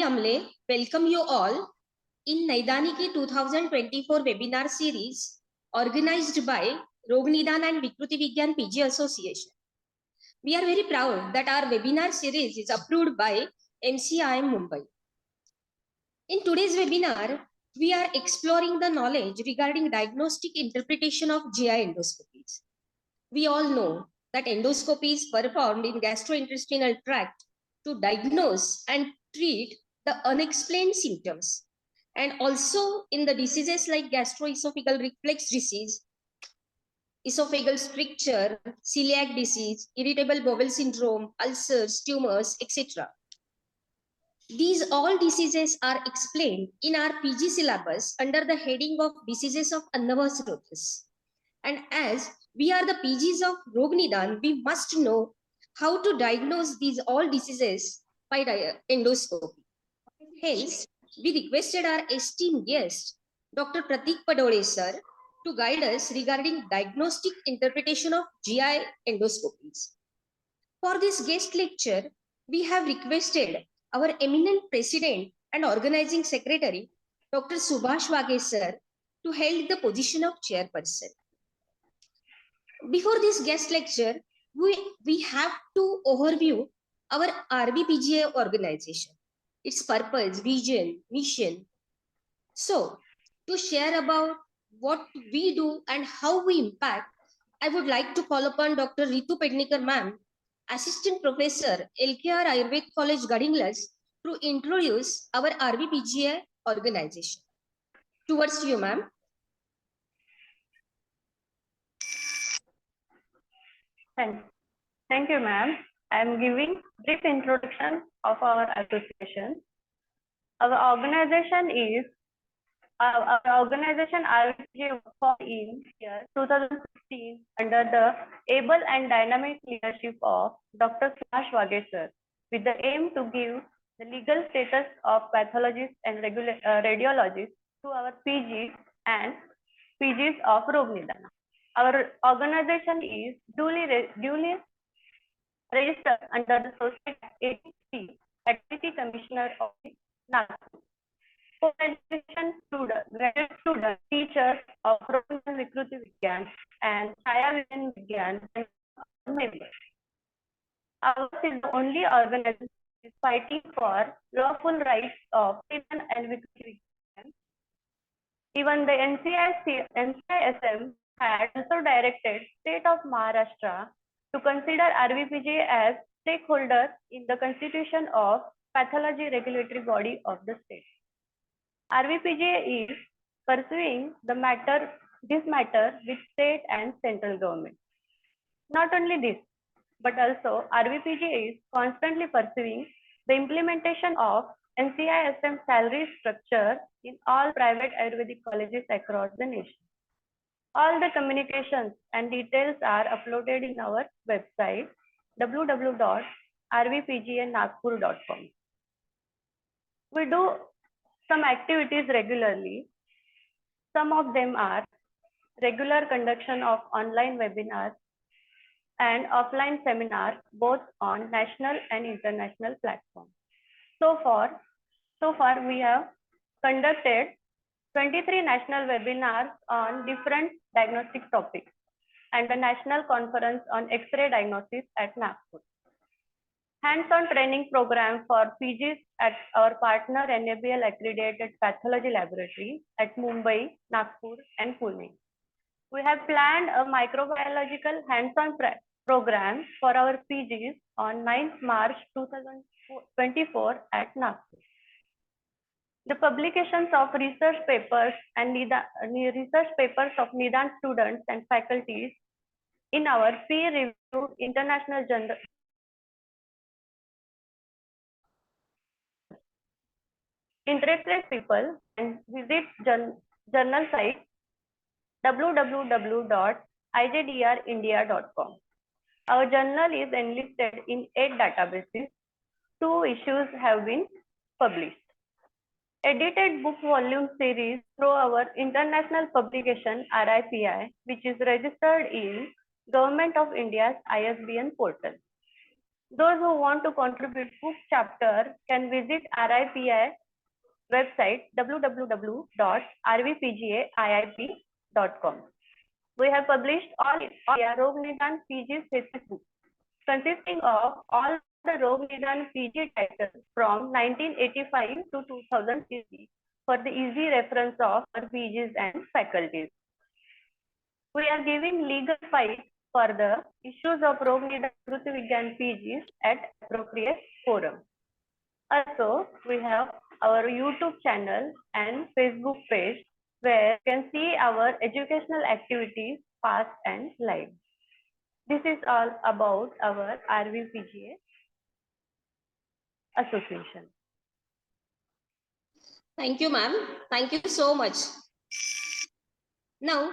Amle welcome you all in Naidaniki 2024 webinar series organized by Rog Nidan and Vikruti Vigyan PG Association. We are very proud that our webinar series is approved by MCIM Mumbai. In today's webinar, we are exploring the knowledge regarding diagnostic interpretation of GI endoscopies. We all know that endoscopy is performed in gastrointestinal tract to diagnose and treat the unexplained symptoms, and also in the diseases like gastroesophageal reflux disease, esophageal stricture, celiac disease, irritable bowel syndrome, ulcers, tumors, etc. These all diseases are explained in our PG syllabus under the heading of diseases of Annavas Rothus. And as we are the PGs of Rog Nidan, we must know how to diagnose these all diseases by endoscopy. Hence, we requested our esteemed guest, Dr. Prateek Padole sir, to guide us regarding diagnostic interpretation of GI endoscopies. For this guest lecture, we have requested our eminent president and organizing secretary, Dr. Subhash Wage sir, to hold the position of chairperson. Before this guest lecture, we have to overview our RBPGA organization, its purpose, vision, mission. So, to share about what we do and how we impact, I would like to call upon Dr. Ritu Pednikar ma'am, Assistant Professor, LKR Ayurved College, Gadinglas, to introduce our RBPGA organization. Towards you, ma'am. Thank you, ma'am. I am giving brief introduction of our association. Our organization RBPGA was in year 2016 under the able and dynamic leadership of Dr. Subhash Wage sir, with the aim to give the legal status of pathologists and radiologists to our PGs and PGs of Rog Nidan. Our organization is duly registered under the Society Act 83, Activity Commissioner of Nagpur. Co-education graduate students, teachers of Rog Nidan Vikruti Vigyan and Chaya Vigyan members. Ours is the only organization fighting for lawful rights of Nidan and Vikruti Vigyan. Even the NCISM had also directed State of Maharashtra to consider RBPGA as stakeholder in the constitution of pathology regulatory body of the state. RBPGA is pursuing this matter with state and central government. Not only this, but also RBPGA is constantly pursuing the implementation of NCISM salary structure in all private Ayurvedic colleges across the nation. All the communications and details are uploaded in our website www.rbpganagpur.com. We do some activities regularly. Some of them are regular conduction of online webinars and offline seminars, both on national and international platforms. So far we have conducted 23 national webinars on different diagnostic topics and a national conference on X-ray diagnosis at Nagpur. Hands-on training program for PGs at our partner NABL accredited pathology laboratory at Mumbai, Nagpur and Pune. We have planned a microbiological hands-on program for our PGs on 9th March 2024 at Nagpur. The publications of research papers and research papers of Nidan students and faculties in our peer-reviewed international journal. Interested people can visit journal site www.ijdrindia.com. Our journal is enlisted in 8 databases. 2 issues have been published. Edited book volume series through our international publication RIPI, which is registered in Government of India's ISBN portal. Those who want to contribute book chapter can visit RIPI website www.rvpgaiip.com. We have published all India Rognidan PG thesis books consisting of all the Rognidan PG titles from 1985 to 2000 CC for the easy reference of our PGs and faculties. We are giving legal fight for the issues of Rognidan Vikruti Vigyan PGs at appropriate forum. Also, we have our YouTube channel and Facebook page where you can see our educational activities past and live. This is all about our RVPGA association. Thank you, ma'am. Thank you so much. Now,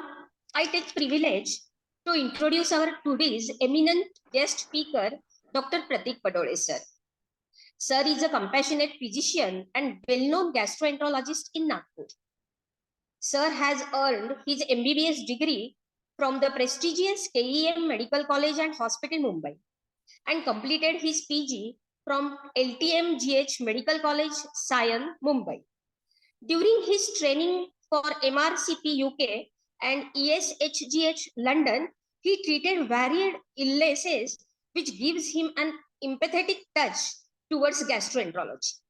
I take privilege to introduce our today's eminent guest speaker, Dr. Prateek Padole, sir. Sir is a compassionate physician and well-known gastroenterologist in Nagpur. Sir has earned his MBBS degree from the prestigious KEM Medical College and Hospital, Mumbai, and completed his PG from LTMGH Medical College, Sion, Mumbai. During his training for MRCP UK and ESHGH London, he treated varied illnesses, which gives him an empathetic touch towards gastroenterology.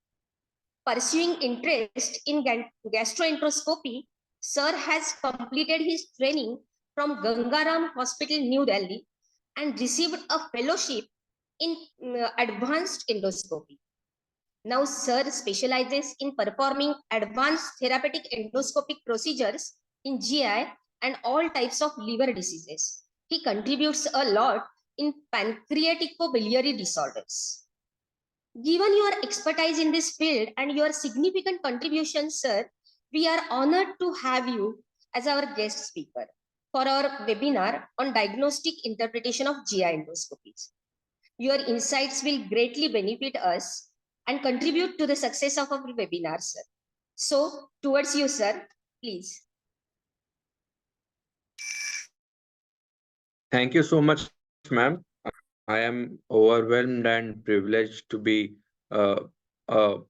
Pursuing interest in gastroenteroscopy, Sir has completed his training from Gangaram Hospital, New Delhi, and received a fellowship in advanced endoscopy. Now, Sir specializes in performing advanced therapeutic endoscopic procedures in GI and all types of liver diseases. He contributes a lot in pancreaticobiliary disorders. Given your expertise in this field and your significant contribution, sir, we are honored to have you as our guest speaker for our webinar on diagnostic interpretation of GI endoscopies. Your insights will greatly benefit us and contribute to the success of our webinar, sir. So, towards you, sir, please. Thank you so much, ma'am. I am overwhelmed and privileged to be a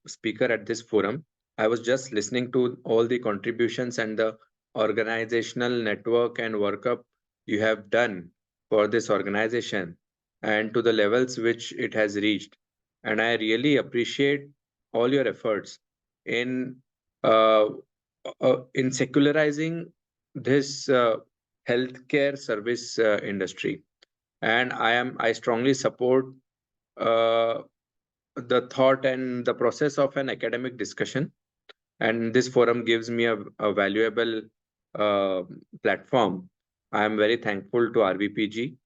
speaker at this forum. I was just listening to all the contributions and the organizational network and workup you have done for this organization and to the levels which it has reached. And I really appreciate all your efforts in secularizing this healthcare service industry. And I strongly support the thought and the process of an academic discussion. And this forum gives me a valuable platform. I am very thankful to RVPG,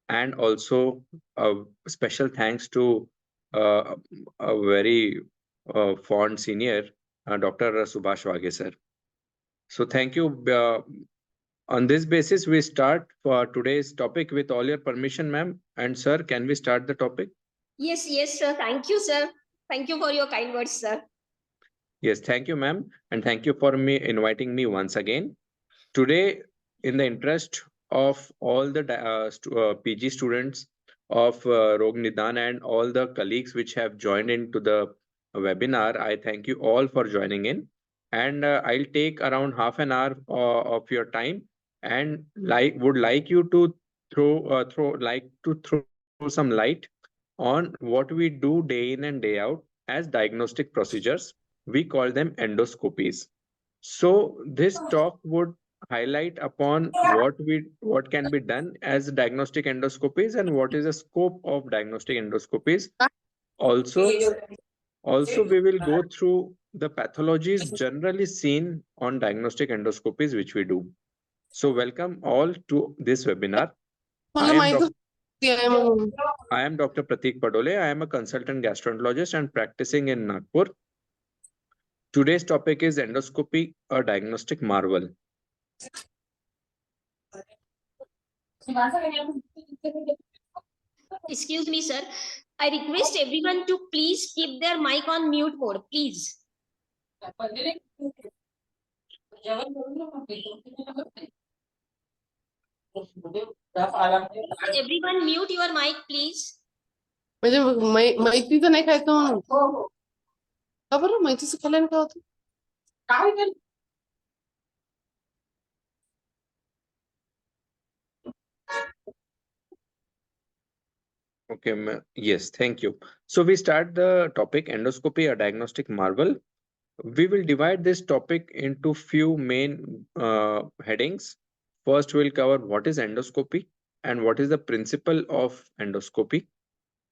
and also a special thanks to a very fond senior, Dr. Subhash Wage sir. So thank you. On this basis, we start for today's topic with all your permission, ma'am. And sir, can we start the topic? Yes, sir. Thank you, sir. Thank you for your kind words, sir. Yes, thank you, ma'am. And thank you for inviting me once again. Today, in the interest of all the PG students of Rognidan and all the colleagues which have joined into the webinar, I thank you all for joining in. And I'll take around half an hour of your time, and would like you to throw some light on what we do day in and day out as diagnostic procedures. We call them endoscopies. So this talk would highlight upon what can be done as diagnostic endoscopies and what is the scope of diagnostic endoscopies. Also, we will go through the pathologies generally seen on diagnostic endoscopies which we do. So welcome all to this webinar. I am Dr. Prateek Padole. I am a consultant gastroenterologist and practicing in Nagpur. Today's topic is endoscopy, a diagnostic marvel. Excuse me, sir. I request everyone to please keep their mic on mute mode, please. Everyone mute your mic, please. म्हणजे मैत्रीचं नाही खायचं म्हणून का बरं मैत्रीचं खाल्ल्याने काय होतं काय केलं Okay, yes, thank you. So we start the topic endoscopy, a diagnostic marvel. We will divide this topic into few main headings. First, we'll cover what is endoscopy and what is the principle of endoscopy.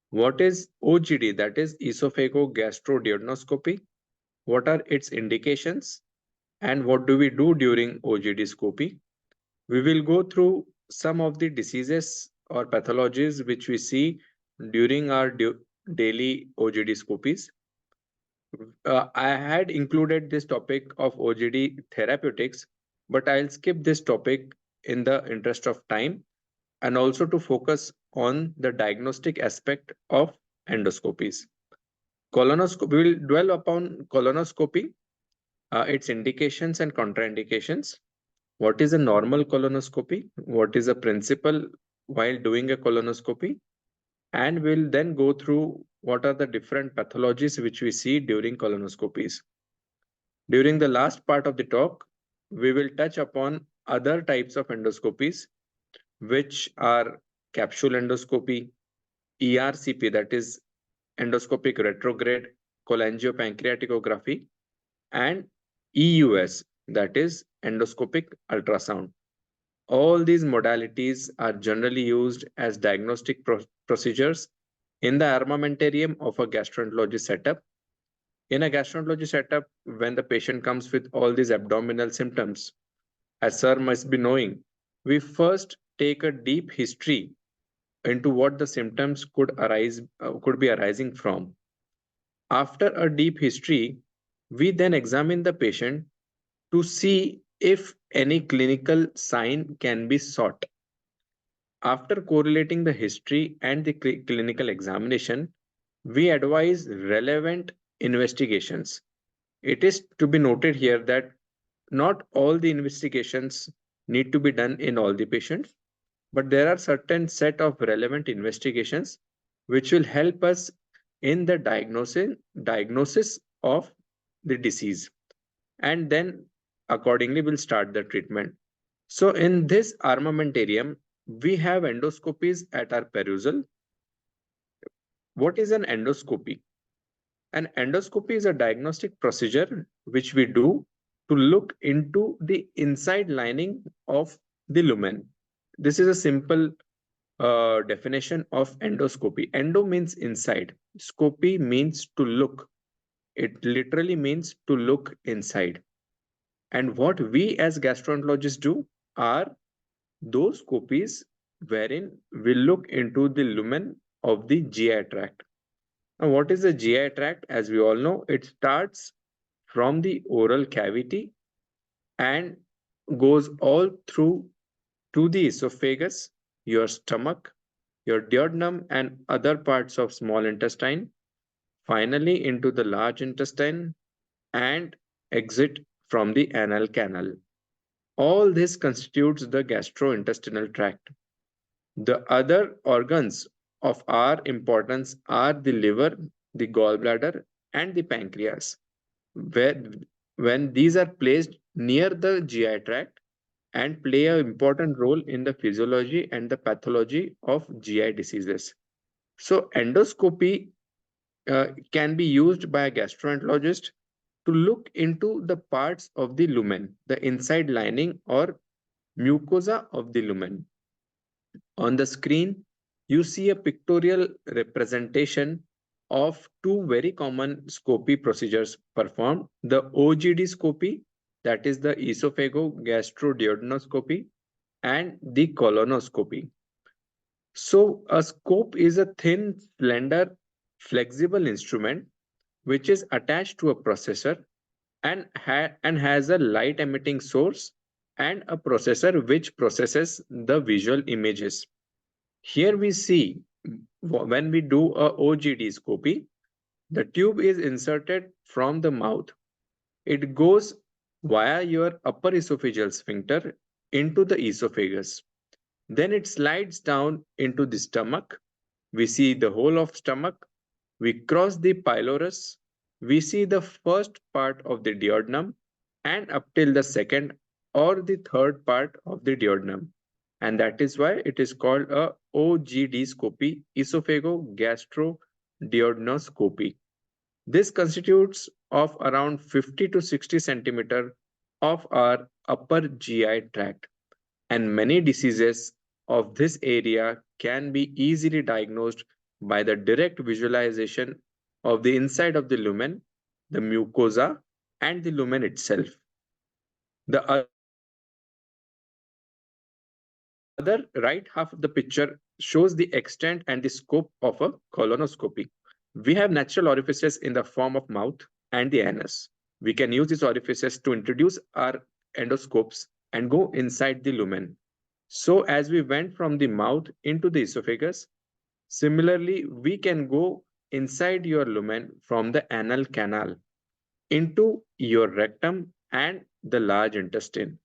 What is OGD, that is esophagogastroduodenoscopy? What are its indications and what do we do during OGD scopy? We will go through some of the diseases or pathologies which we see during our daily OGD scopies. I had included this topic of OGD therapeutics, but I'll skip this topic in the interest of time and also to focus on the diagnostic aspect of endoscopies. Colonoscopy, we will dwell upon colonoscopy, its indications and contraindications. What is a normal colonoscopy? What is the principle while doing a colonoscopy? And we'll then go through what are the different pathologies which we see during colonoscopies. During the last part of the talk, we will touch upon other types of endoscopies, which are capsule endoscopy, ERCP, that is endoscopic retrograde cholangiopancreaticography, and EUS, that is endoscopic ultrasound. All these modalities are generally used as diagnostic procedures in the armamentarium of a gastroenterology setup. In a gastroenterology setup, when the patient comes with all these abdominal symptoms, as sir must be knowing, we first take a deep history into what the symptoms could be arising from. After a deep history, we then examine the patient to see if any clinical sign can be sought. After correlating the history and the clinical examination, we advise relevant investigations. It is to be noted here that not all the investigations need to be done in all the patients, but there are certain set of relevant investigations which will help us in the diagnosis of the disease, and then accordingly we'll start the treatment. So in this armamentarium, we have endoscopies at our perusal. What is an endoscopy? An endoscopy is a diagnostic procedure which we do to look into the inside lining of the lumen. This is a simple definition of endoscopy. Endo means inside. Scopy means to look. It literally means to look inside. And what we as gastroenterologists do are those copies wherein we look into the lumen of the GI tract. Now, what is the GI tract? As we all know, it starts from the oral cavity and goes all through to the esophagus, your stomach, your duodenum, and other parts of small intestine, finally into the large intestine, and exit from the anal canal. All this constitutes the gastrointestinal tract. The other organs of our importance are the liver, the gallbladder, and the pancreas, where when these are placed near the GI tract and play an important role in the physiology and the pathology of GI diseases. So endoscopy can be used by a gastroenterologist to look into the parts of the lumen, the inside lining or mucosa of the lumen. On the screen, you see a pictorial representation of two very common scopy procedures performed. The OGD scopy, that is the esophagogastroduodenoscopy, and the colonoscopy. So a scope is a thin, slender, flexible instrument which is attached to a processor and has a light emitting source and a processor which processes the visual images. Here we see when we do a OGD scopy, the tube is inserted from the mouth. It goes via your upper esophageal sphincter into the esophagus. Then it slides down into the stomach we see the whole of stomach, we cross the pylorus, we see the first part of the duodenum and up till the second or the third part of the duodenum. And that is why it is called a OGD scopy, esophago-gastro-duodenoscopy. This constitutes of around 50 to 60 centimeter of our upper GI tract, and many diseases of this area can be easily diagnosed by the direct visualization of the inside of the lumen, the mucosa, and the lumen itself. The other right half of the picture shows the extent and the scope of a colonoscopy. We have natural orifices in the form of mouth and the anus. We can use these orifices to introduce our endoscopes and go inside the lumen. So as we went from the mouth into the esophagus, similarly, we can go inside your lumen from the anal canal into your rectum and the large intestine.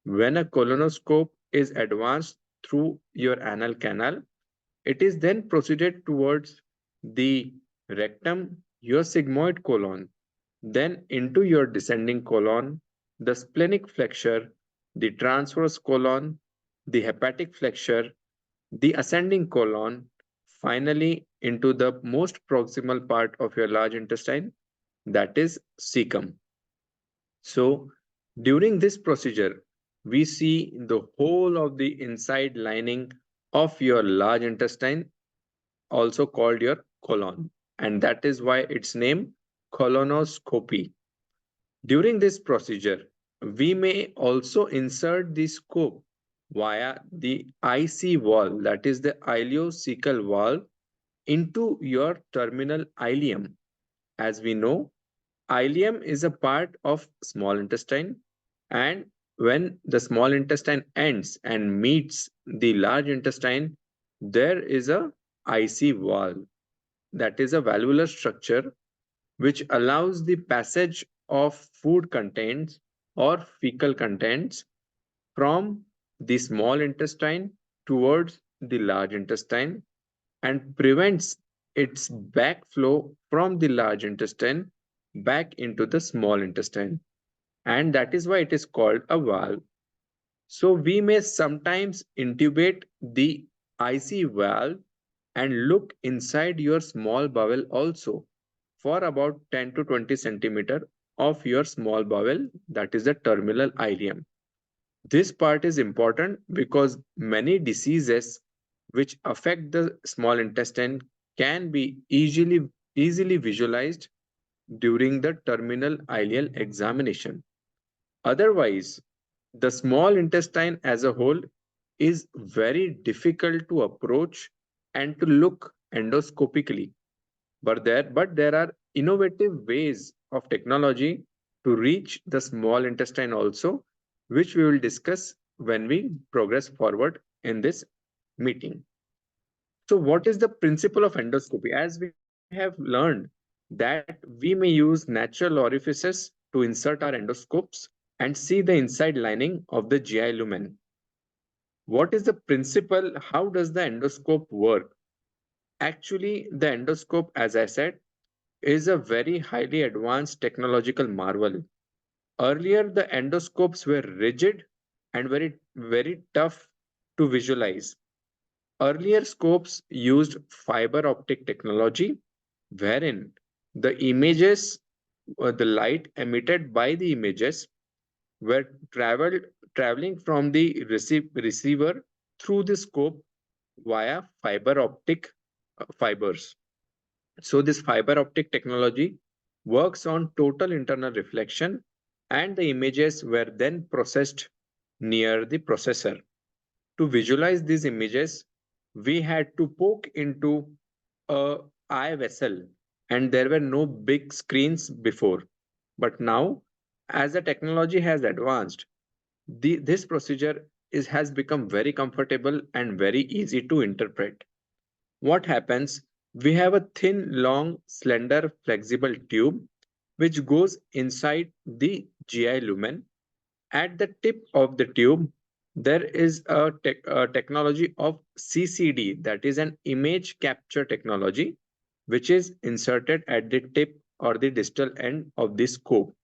When a colonoscope is advanced through your anal canal, it is then proceeded towards the rectum, your sigmoid colon, then into your descending colon, the splenic flexure, the transverse colon, the hepatic flexure, the ascending colon, finally into the most proximal part of your large intestine, that is cecum. So during this procedure, we see the whole of the inside lining of your large intestine, also called your colon, and that is why its name colonoscopy. During this procedure, we may also insert the scope via the IC wall, that is the ileocecal wall, into your terminal ileum. As we know, ileum is a part of small intestine, and when the small intestine ends and meets the large intestine, there is a IC wall, that is a valvular structure which allows the passage of food contents or fecal contents from the small intestine towards the large intestine and prevents its backflow from the large intestine back into the small intestine. And that is why it is called a valve. So we may sometimes intubate the IC valve and look inside your small bowel also for about 10 to 20 centimeter of your small bowel, that is the terminal ileum. This part is important because many diseases which affect the small intestine can be easily visualized during the terminal ileal examination. Otherwise, the small intestine as a whole is very difficult to approach and to look endoscopically. But there are innovative ways of technology to reach the small intestine also, which we will discuss when we progress forward in this meeting. So what is the principle of endoscopy? As we have learned that we may use natural orifices to insert our endoscopes and see the inside lining of the GI lumen. What is the principle? How does the endoscope work? Actually, the endoscope, as I said, is a very highly advanced technological marvel. Earlier, the endoscopes were rigid and very tough to visualize. Earlier scopes used fiber optic technology, wherein the images or the light emitted by the images were traveling from the receiver through the scope via fiber optic fibers. So this fiber optic technology works on total internal reflection, and the images were then processed near the processor. To visualize these images, we had to poke into a eye vessel, and there were no big screens before. But now, as the technology has advanced, this procedure has become very comfortable and very easy to interpret. What happens? We have a thin, long, slender, flexible tube which goes inside the GI lumen. At the tip of the tube, there is a technology of CCD, that is an image capture technology, which is inserted at the tip or the distal end of the scope.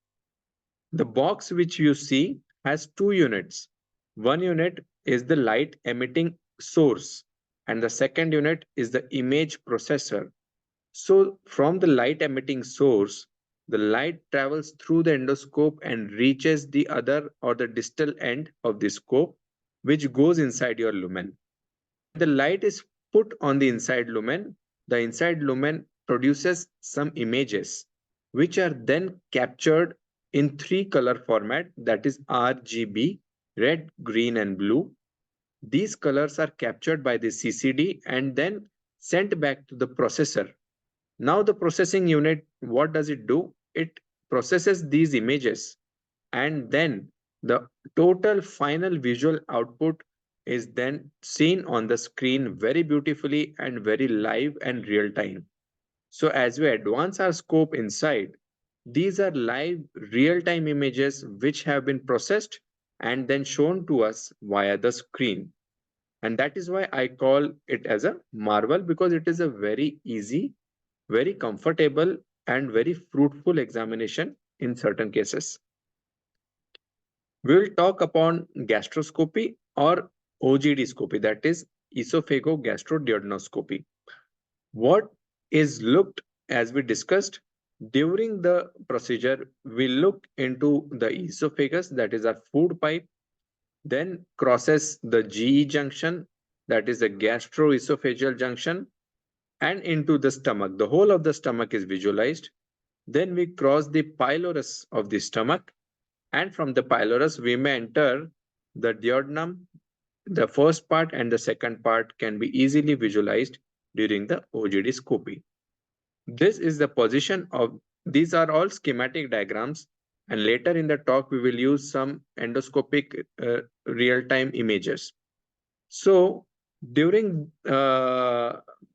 The box which you see has two units. One unit is the light emitting source, and the second unit is the image processor. So from the light emitting source, the light travels through the endoscope and reaches the other or the distal end of the scope, which goes inside your lumen. When the light is put on the inside lumen, the inside lumen produces some images, which are then captured in three color format, that is RGB, red, green, and blue. These colors are captured by the CCD and then sent back to the processor. Now the processing unit, what does it do? It processes these images, and then the total final visual output is then seen on the screen very beautifully and very live and real time. So as we advance our scope inside, these are live real time images which have been processed and then shown to us via the screen. And that is why I call it as a marvel, because it is a very easy, very comfortable, and very fruitful examination in certain cases. We will talk upon gastroscopy or OGD-scopy, that is esophagogastroduodenoscopy. What is looked, as we discussed during the procedure, we look into the esophagus, that is our food pipe, then crosses the GE junction, that is the gastroesophageal junction, and into the stomach. The whole of the stomach is visualized. Then we cross the pylorus of the stomach, and from the pylorus we may enter the duodenum. The first part and the second part can be easily visualized during the OGD scopy. This is the position of, these are all schematic diagrams, and later in the talk we will use some endoscopic real-time images. So during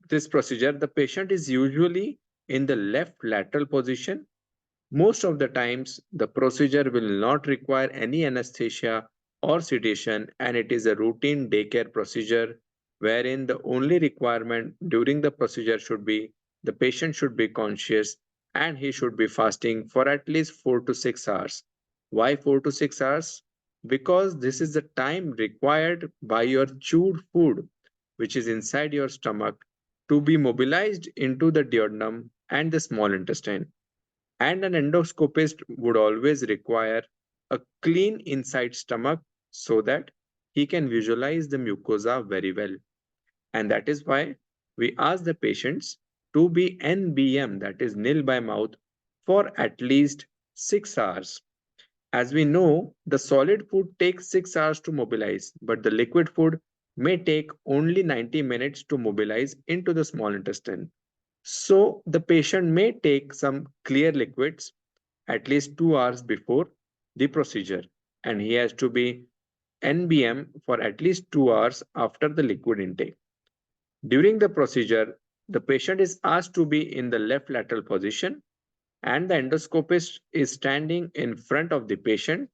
this procedure, the patient is usually in the left lateral position. Most of the times, the procedure will not require any anesthesia or sedation, and it is a routine daycare procedure wherein the only requirement during the procedure should be the patient should be conscious and he should be fasting for at least 4 to 6 hours. Why 4 to 6 hours? Because this is the time required by your chewed food, which is inside your stomach, to be mobilized into the duodenum and the small intestine. And an endoscopist would always require a clean inside stomach so that he can visualize the mucosa very well. And that is why we ask the patients to be NBM, that is nil by mouth, for at least 6 hours. As we know, the solid food takes 6 hours to mobilize, but the liquid food may take only 90 minutes to mobilize into the small intestine. So the patient may take some clear liquids at least 2 hours before the procedure, and he has to be NBM for at least 2 hours after the liquid intake. During the procedure, the patient is asked to be in the left lateral position, and the endoscopist is standing in front of the patient.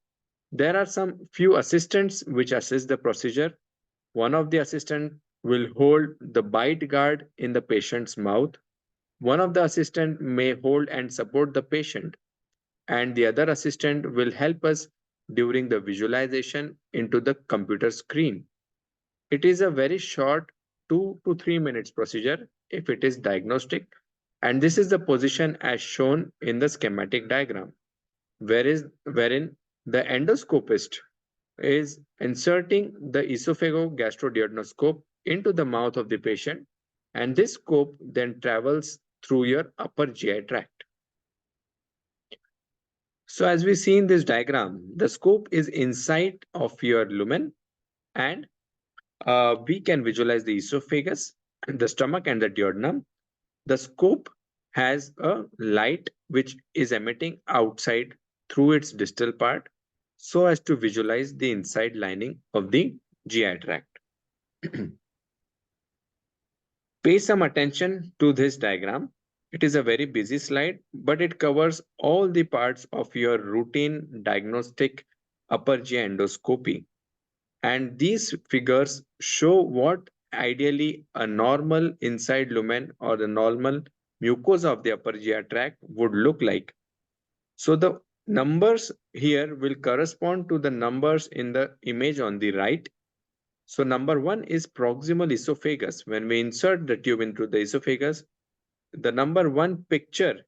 There are some few assistants which assist the procedure. One of the assistant will hold the bite guard in the patient's mouth. One of the assistant may hold and support the patient, and the other assistant will help us during the visualization into the computer screen. It is a very short 2 to 3 minutes procedure if it is diagnostic, and this is the position as shown in the schematic diagram, wherein the endoscopist is inserting the esophagogastroduodenoscope into the mouth of the patient, and this scope then travels through your upper GI tract. So as we see in this diagram, the scope is inside of your lumen, and we can visualize the esophagus, the stomach, and the duodenum. The scope has a light which is emitting outside through its distal part so as to visualize the inside lining of the GI tract. Pay some attention to this diagram. It is a very busy slide, but it covers all the parts of your routine diagnostic upper GI endoscopy. And these figures show what ideally a normal inside lumen or the normal mucosa of the upper GI tract would look like. So the numbers here will correspond to the numbers in the image on the right. So number 1 is proximal esophagus. When we insert the tube into the esophagus, the number 1 picture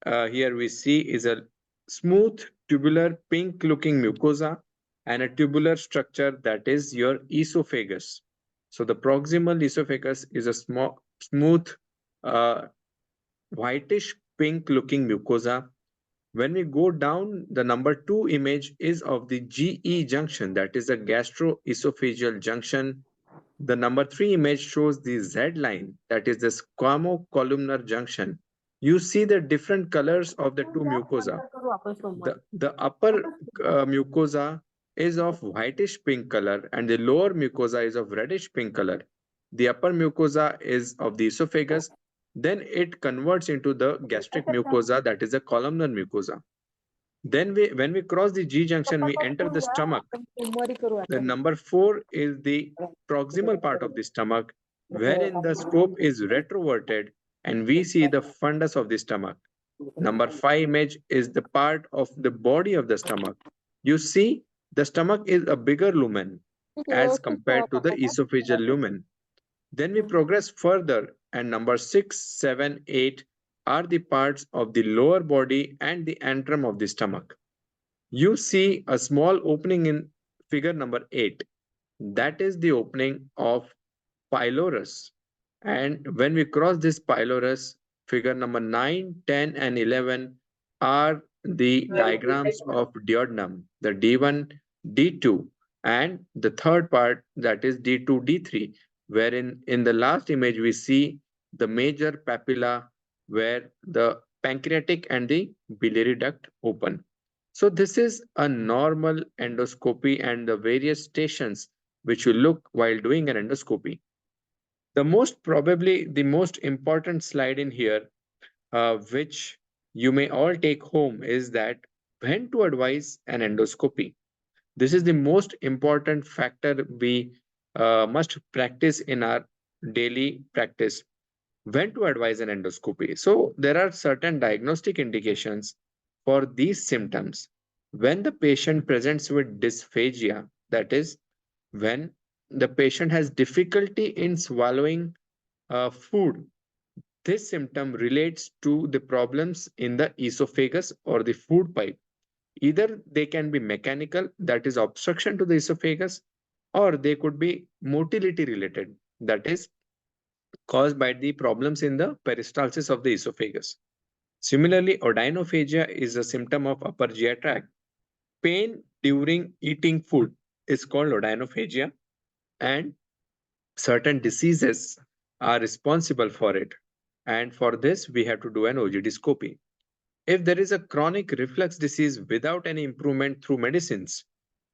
here we see is a smooth tubular pink looking mucosa and a tubular structure that is your esophagus. So the proximal esophagus is a smooth uh, whitish pink looking mucosa. When we go down, the number 2 image is of the GE junction, that is a gastroesophageal junction. The number 3 image shows the Z line, that is the squamo-columnar junction. You see the different colors of the two mucosa. The upper mucosa is of whitish pink color and the lower mucosa is of reddish pink color. The upper mucosa is of the esophagus, then it converts into the gastric mucosa, that is a columnar mucosa. Then when we cross the G junction, we enter the stomach. The number 4 is the proximal part of the stomach, wherein the scope is retroverted and we see the fundus of the stomach. Number 5 image is the part of the body of the stomach. You see, the stomach is a bigger lumen as compared to the esophageal lumen. Then we progress further, and number 6, 7, 8 are the parts of the lower body and the antrum of the stomach. You see a small opening in figure number 8. That is the opening of pylorus. And when we cross this pylorus, figure number 9, 10, and 11 are the diagrams of duodenum, the D1, D2, and the third part, that is D2, D3, wherein in the last image we see the major papilla where the pancreatic and the biliary duct open. So this is a normal endoscopy and the various stations which you look while doing an endoscopy. The most important slide in here, which you may all take home, is that when to advise an endoscopy. This is the most important factor we must practice in our daily practice. When to advise an endoscopy. So there are certain diagnostic indications for these symptoms. When the patient presents with dysphagia, that is, when the patient has difficulty in swallowing food, this symptom relates to the problems in the esophagus or the food pipe. Either they can be mechanical, that is obstruction to the esophagus, or they could be motility related, that is caused by the problems in the peristalsis of the esophagus. Similarly, odynophagia is a symptom of upper GI tract. Pain during eating food is called odynophagia, and certain diseases are responsible for it. And for this, we have to do an OGD-scopy. If there is a chronic reflux disease without any improvement through medicines,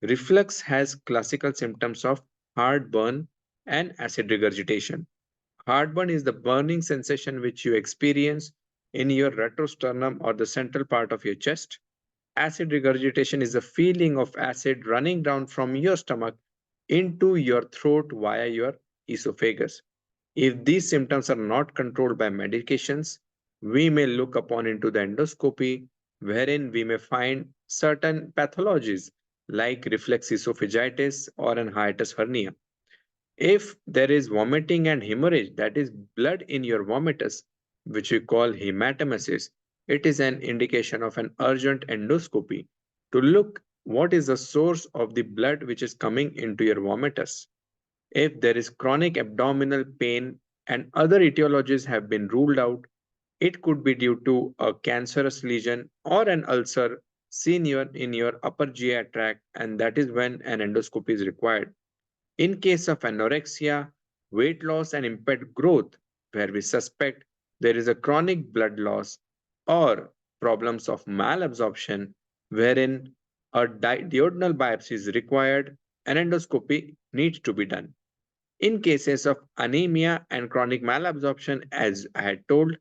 reflux has classical symptoms of heartburn and acid regurgitation. Heartburn is the burning sensation which you experience in your retrosternum or the central part of your chest. Acid regurgitation is the feeling of acid running down from your stomach into your throat via your esophagus. If these symptoms are not controlled by medications, we may look upon into the endoscopy, wherein we may find certain pathologies like reflex esophagitis or an hiatus hernia. If there is vomiting and hemorrhage, that is blood in your vomitus, which we call hematemesis, it is an indication of an urgent endoscopy to look what is the source of the blood which is coming into your vomitus. If there is chronic abdominal pain and other etiologies have been ruled out, it could be due to a cancerous lesion or an ulcer seen in your upper GI tract, and that is when an endoscopy is required. In case of anorexia, weight loss and impaired growth, where we suspect there is a chronic blood loss or problems of malabsorption, wherein a duodenal biopsy is required, an endoscopy needs to be done. In cases of anemia and chronic malabsorption, as I had told,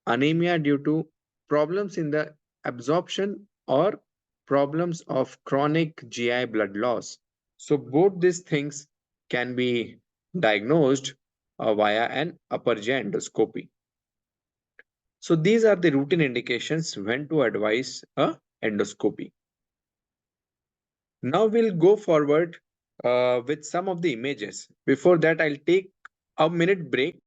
anemia due to problems in the absorption or problems of chronic GI blood loss. So both these things can be diagnosed via an upper GI endoscopy. So these are the routine indications when to advise a endoscopy. Now we'll go forward with some of the images. Before that, I'll take a minute break.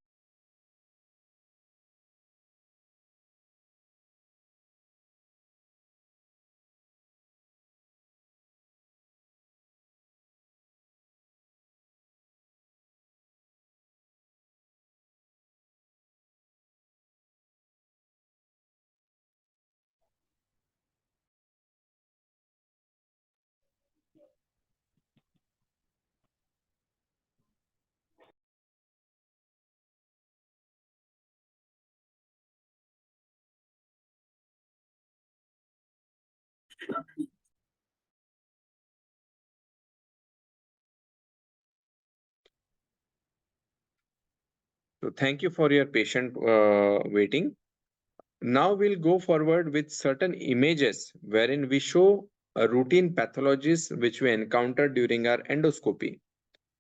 So thank you for your patient waiting. Now we'll go forward with certain images wherein we show a routine pathologies which we encounter during our endoscopy.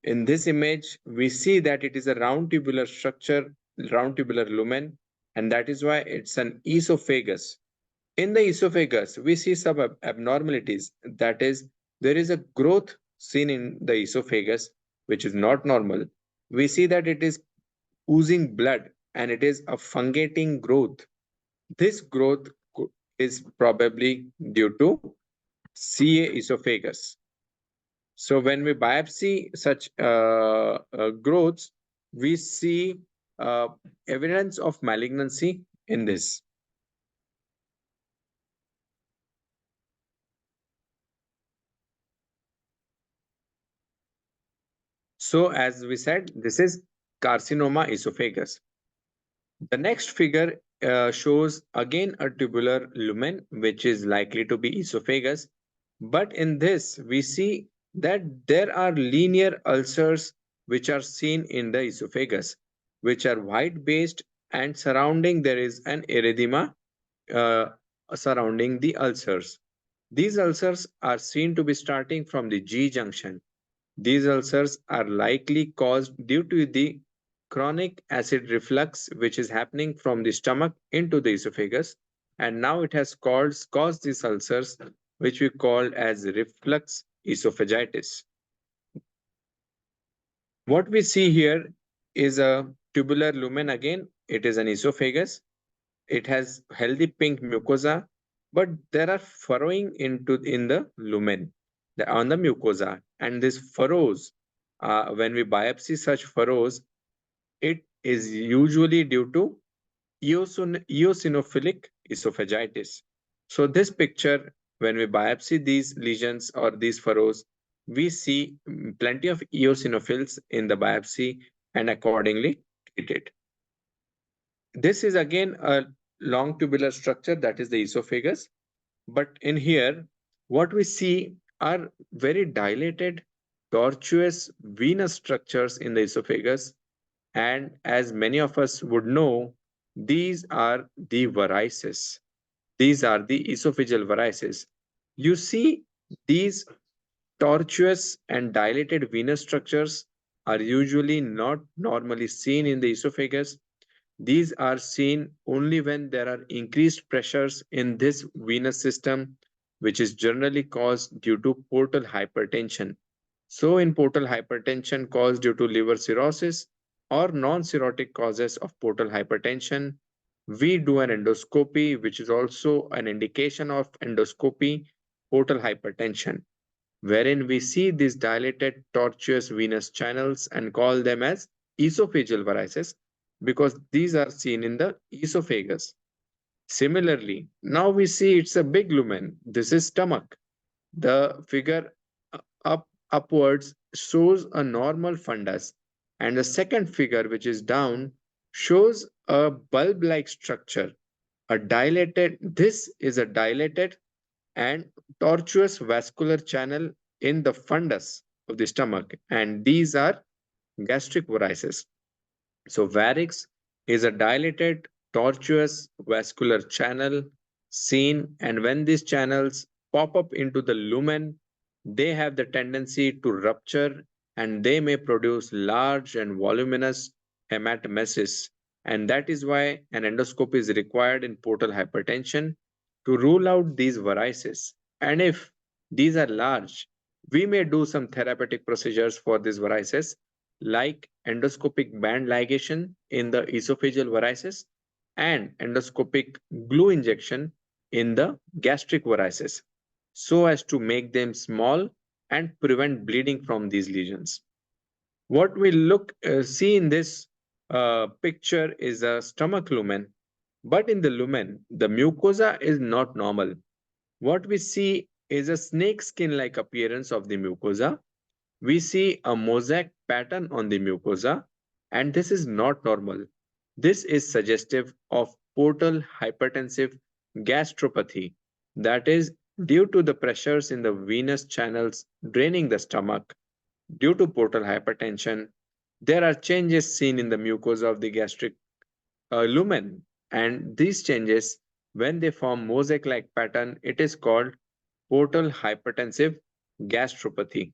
In this image, we see that it is a round tubular structure, round tubular lumen, and that is why it's an esophagus. In the esophagus, we see some abnormalities. That is, there is a growth seen in the esophagus, which is not normal. We see that it is oozing blood and it is a fungating growth. This growth is probably due to CA esophagus. So when we biopsy such growths, we see evidence of malignancy in this. So as we said, this is carcinoma esophagus. The next figure shows again a tubular lumen, which is likely to be esophagus. But in this, we see that there are linear ulcers which are seen in the esophagus, which are white based, and surrounding there is an erythema uh, surrounding the ulcers. These ulcers are seen to be starting from the G junction. These ulcers are likely caused due to the chronic acid reflux, which is happening from the stomach into the esophagus. And now it has caused these ulcers, which we call as reflux esophagitis. What we see here is a tubular lumen again. It is an esophagus. It has healthy pink mucosa, but there are furrowing in the lumen on the mucosa, and these furrows, when we biopsy such furrows, it is usually due to eosinophilic esophagitis. So this picture, when we biopsy these lesions or these furrows, we see plenty of eosinophils in the biopsy and accordingly treat it. This is again a long tubular structure, that is the esophagus. But in here, what we see are very dilated, tortuous venous structures in the esophagus. And as many of us would know, these are the varices. These are the esophageal varices. You see, these tortuous and dilated venous structures are usually not normally seen in the esophagus. These are seen only when there are increased pressures in this venous system, which is generally caused due to portal hypertension. So, in portal hypertension caused due to liver cirrhosis or non-cirrhotic causes of portal hypertension, we do an endoscopy, which is also an indication of endoscopy, portal hypertension, wherein we see these dilated tortuous venous channels and call them as esophageal varices because these are seen in the esophagus. Similarly, now we see it's a big lumen. This is stomach. The figure upwards shows a normal fundus, and the second figure, which is down, shows a bulb-like structure. This is a dilated and tortuous vascular channel in the fundus of the stomach, and these are gastric varices. So varix is a dilated, tortuous vascular channel seen, and when these channels pop up into the lumen, they have the tendency to rupture and they may produce large and voluminous hematomesis. And that is why an endoscopy is required in portal hypertension to rule out these varices. And if these are large, we may do some therapeutic procedures for these varices, like endoscopic band ligation in the esophageal varices and endoscopic glue injection in the gastric varices, so as to make them small and prevent bleeding from these lesions. What we see in this picture is a stomach lumen, but in the lumen, the mucosa is not normal. What we see is a snake skin-like appearance of the mucosa. We see a mosaic pattern on the mucosa, and this is not normal. This is suggestive of portal hypertensive gastropathy, that is, due to the pressures in the venous channels draining the stomach. Due to portal hypertension, there are changes seen in the mucosa of the gastric lumen, and these changes, when they form mosaic-like pattern, it is called portal hypertensive gastropathy.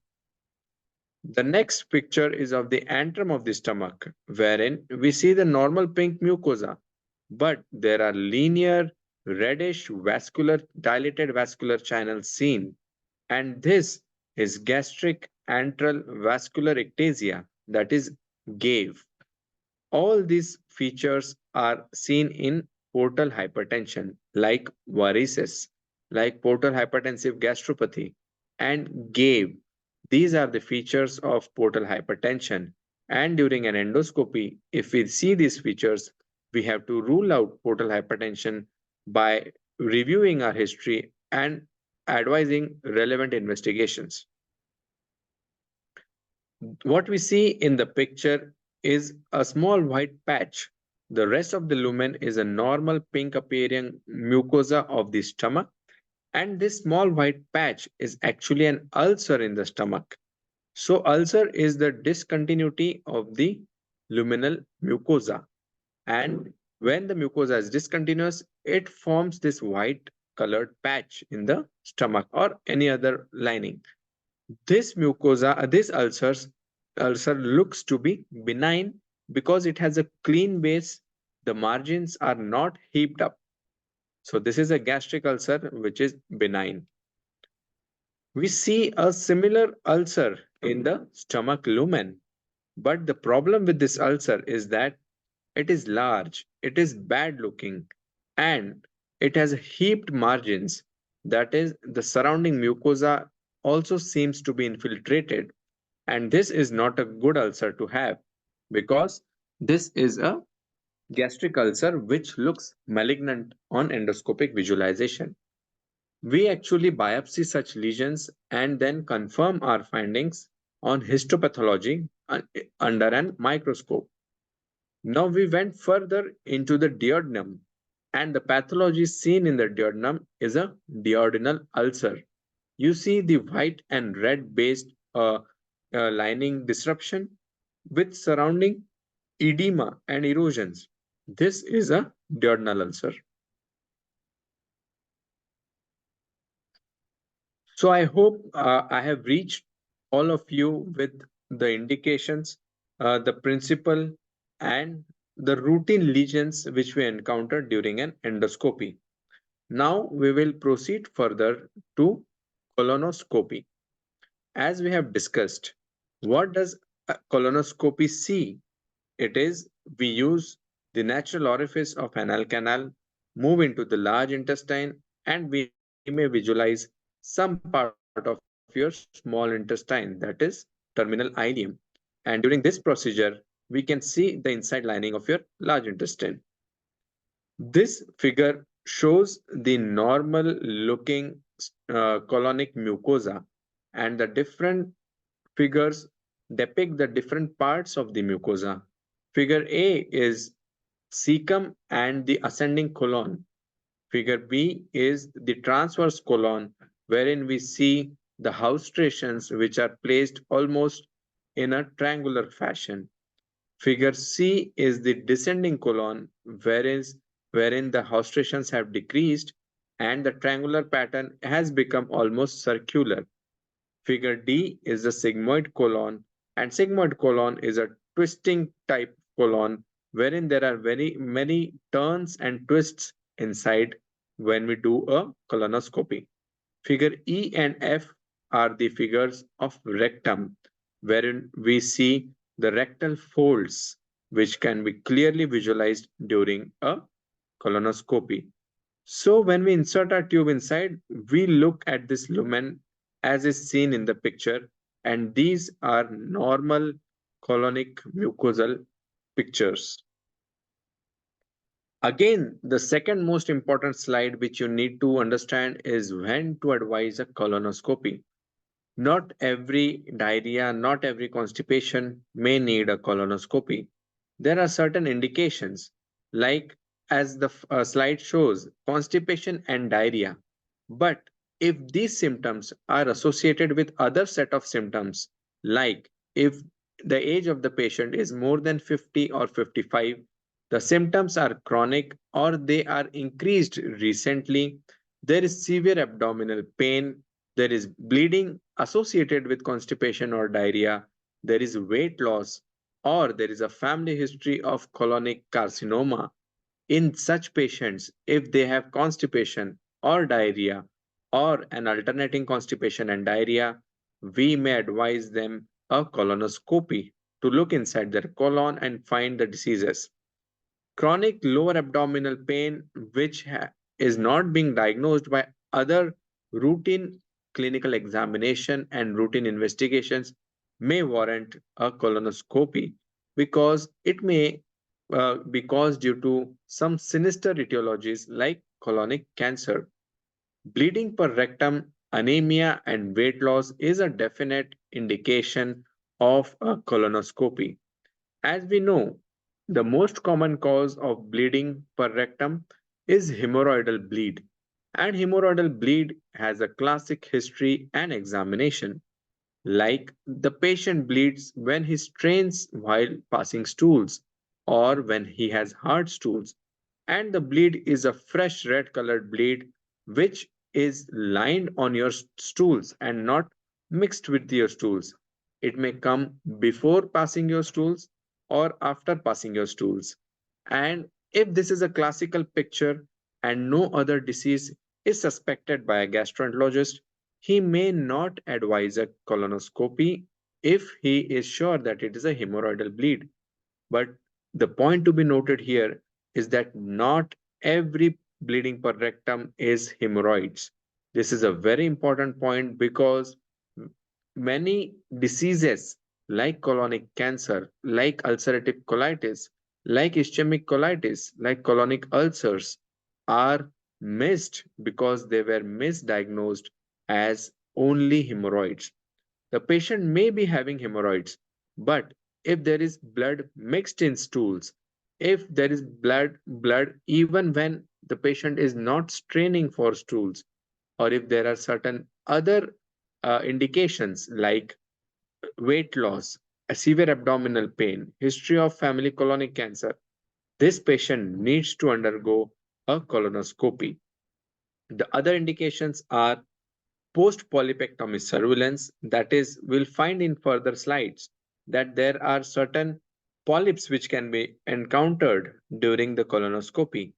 The next picture is of the antrum of the stomach, wherein we see the normal pink mucosa, but there are linear, reddish, dilated vascular channels seen, and this is gastric antral vascular ectasia, that is GAVE. All these features are seen in portal hypertension, like varices, like portal hypertensive gastropathy, and GAVE. These are the features of portal hypertension. And during an endoscopy, if we see these features, we have to rule out portal hypertension by reviewing our history and advising relevant investigations. What we see in the picture is a small white patch. The rest of the lumen is a normal pink appearing mucosa of the stomach, and this small white patch is actually an ulcer in the stomach. So ulcer is the discontinuity of the luminal mucosa, and when the mucosa is discontinuous, it forms this white colored patch in the stomach or any other lining. This mucosa, this ulcer looks to be benign because it has a clean base. The margins are not heaped up. So this is a gastric ulcer which is benign. We see a similar ulcer in the stomach lumen, but the problem with this ulcer is that it is large, it is bad looking, and it has heaped margins. That is, the surrounding mucosa also seems to be infiltrated. And this is not a good ulcer to have because this is a gastric ulcer which looks malignant on endoscopic visualization. We actually biopsy such lesions and then confirm our findings on histopathology under an microscope. Now we went further into the duodenum, and the pathology seen in the duodenum is a duodenal ulcer. You see the white and red based lining disruption with surrounding edema and erosions. This is a duodenal ulcer. So I hope I have reached all of you with the indications, the principle, and the routine lesions which we encountered during an endoscopy. Now we will proceed further to colonoscopy. As we have discussed, what does a colonoscopy see? It is, we use the natural orifice of anal canal, move into the large intestine, and we may visualize some part of your small intestine, that is terminal ileum. And during this procedure, we can see the inside lining of your large intestine. This figure shows the normal looking colonic mucosa, and the different figures depict the different parts of the mucosa. Figure A is cecum and the ascending colon. Figure B is the transverse colon, wherein we see the haustrations which are placed almost in a triangular fashion. Figure C is the descending colon, wherein the haustrations have decreased and the triangular pattern has become almost circular. Figure D is the sigmoid colon, and sigmoid colon is a twisting type colon wherein there are very many turns and twists inside when we do a colonoscopy. Figure E and F are the figures of rectum, wherein we see the rectal folds, which can be clearly visualized during a colonoscopy. So when we insert our tube inside, we look at this lumen as is seen in the picture, and these are normal colonic mucosal pictures. Again, the second most important slide which you need to understand is when to advise a colonoscopy. Not every diarrhea, not every constipation may need a colonoscopy. There are certain indications, like as the slide shows, constipation and diarrhea. But if these symptoms are associated with other set of symptoms, like if the age of the patient is more than 50 or 55, the symptoms are chronic or they are increased recently, there is severe abdominal pain, there is bleeding associated with constipation or diarrhea, there is weight loss, or there is a family history of colonic carcinoma. In such patients, if they have constipation or diarrhea, or an alternating constipation and diarrhea, we may advise them a colonoscopy to look inside their colon and find the diseases. Chronic lower abdominal pain, which is not being diagnosed by other routine clinical examination and routine investigations, may warrant a colonoscopy because it may be caused due to some sinister etiologies like colonic cancer. Bleeding per rectum, anemia, and weight loss is a definite indication of a colonoscopy. As we know, the most common cause of bleeding per rectum is hemorrhoidal bleed, and hemorrhoidal bleed has a classic history and examination. Like the patient bleeds when he strains while passing stools, or when he has hard stools, and the bleed is a fresh red colored bleed which is lined on your stools and not mixed with your stools. It may come before passing your stools or after passing your stools. And if this is a classical picture and no other disease is suspected by a gastroenterologist, he may not advise a colonoscopy if he is sure that it is a hemorrhoidal bleed. But the point to be noted here is that not every bleeding per rectum is hemorrhoids. This is a very important point because many diseases like colonic cancer, like ulcerative colitis, like ischemic colitis, like colonic ulcers are missed because they were misdiagnosed as only hemorrhoids. The patient may be having hemorrhoids, but if there is blood mixed in stools, if there is blood even when the patient is not straining for stools, or if there are certain other indications like weight loss, a severe abdominal pain, history of family colonic cancer, this patient needs to undergo a colonoscopy. The other indications are post polypectomy surveillance, that is, we'll find in further slides that there are certain polyps which can be encountered during the colonoscopy.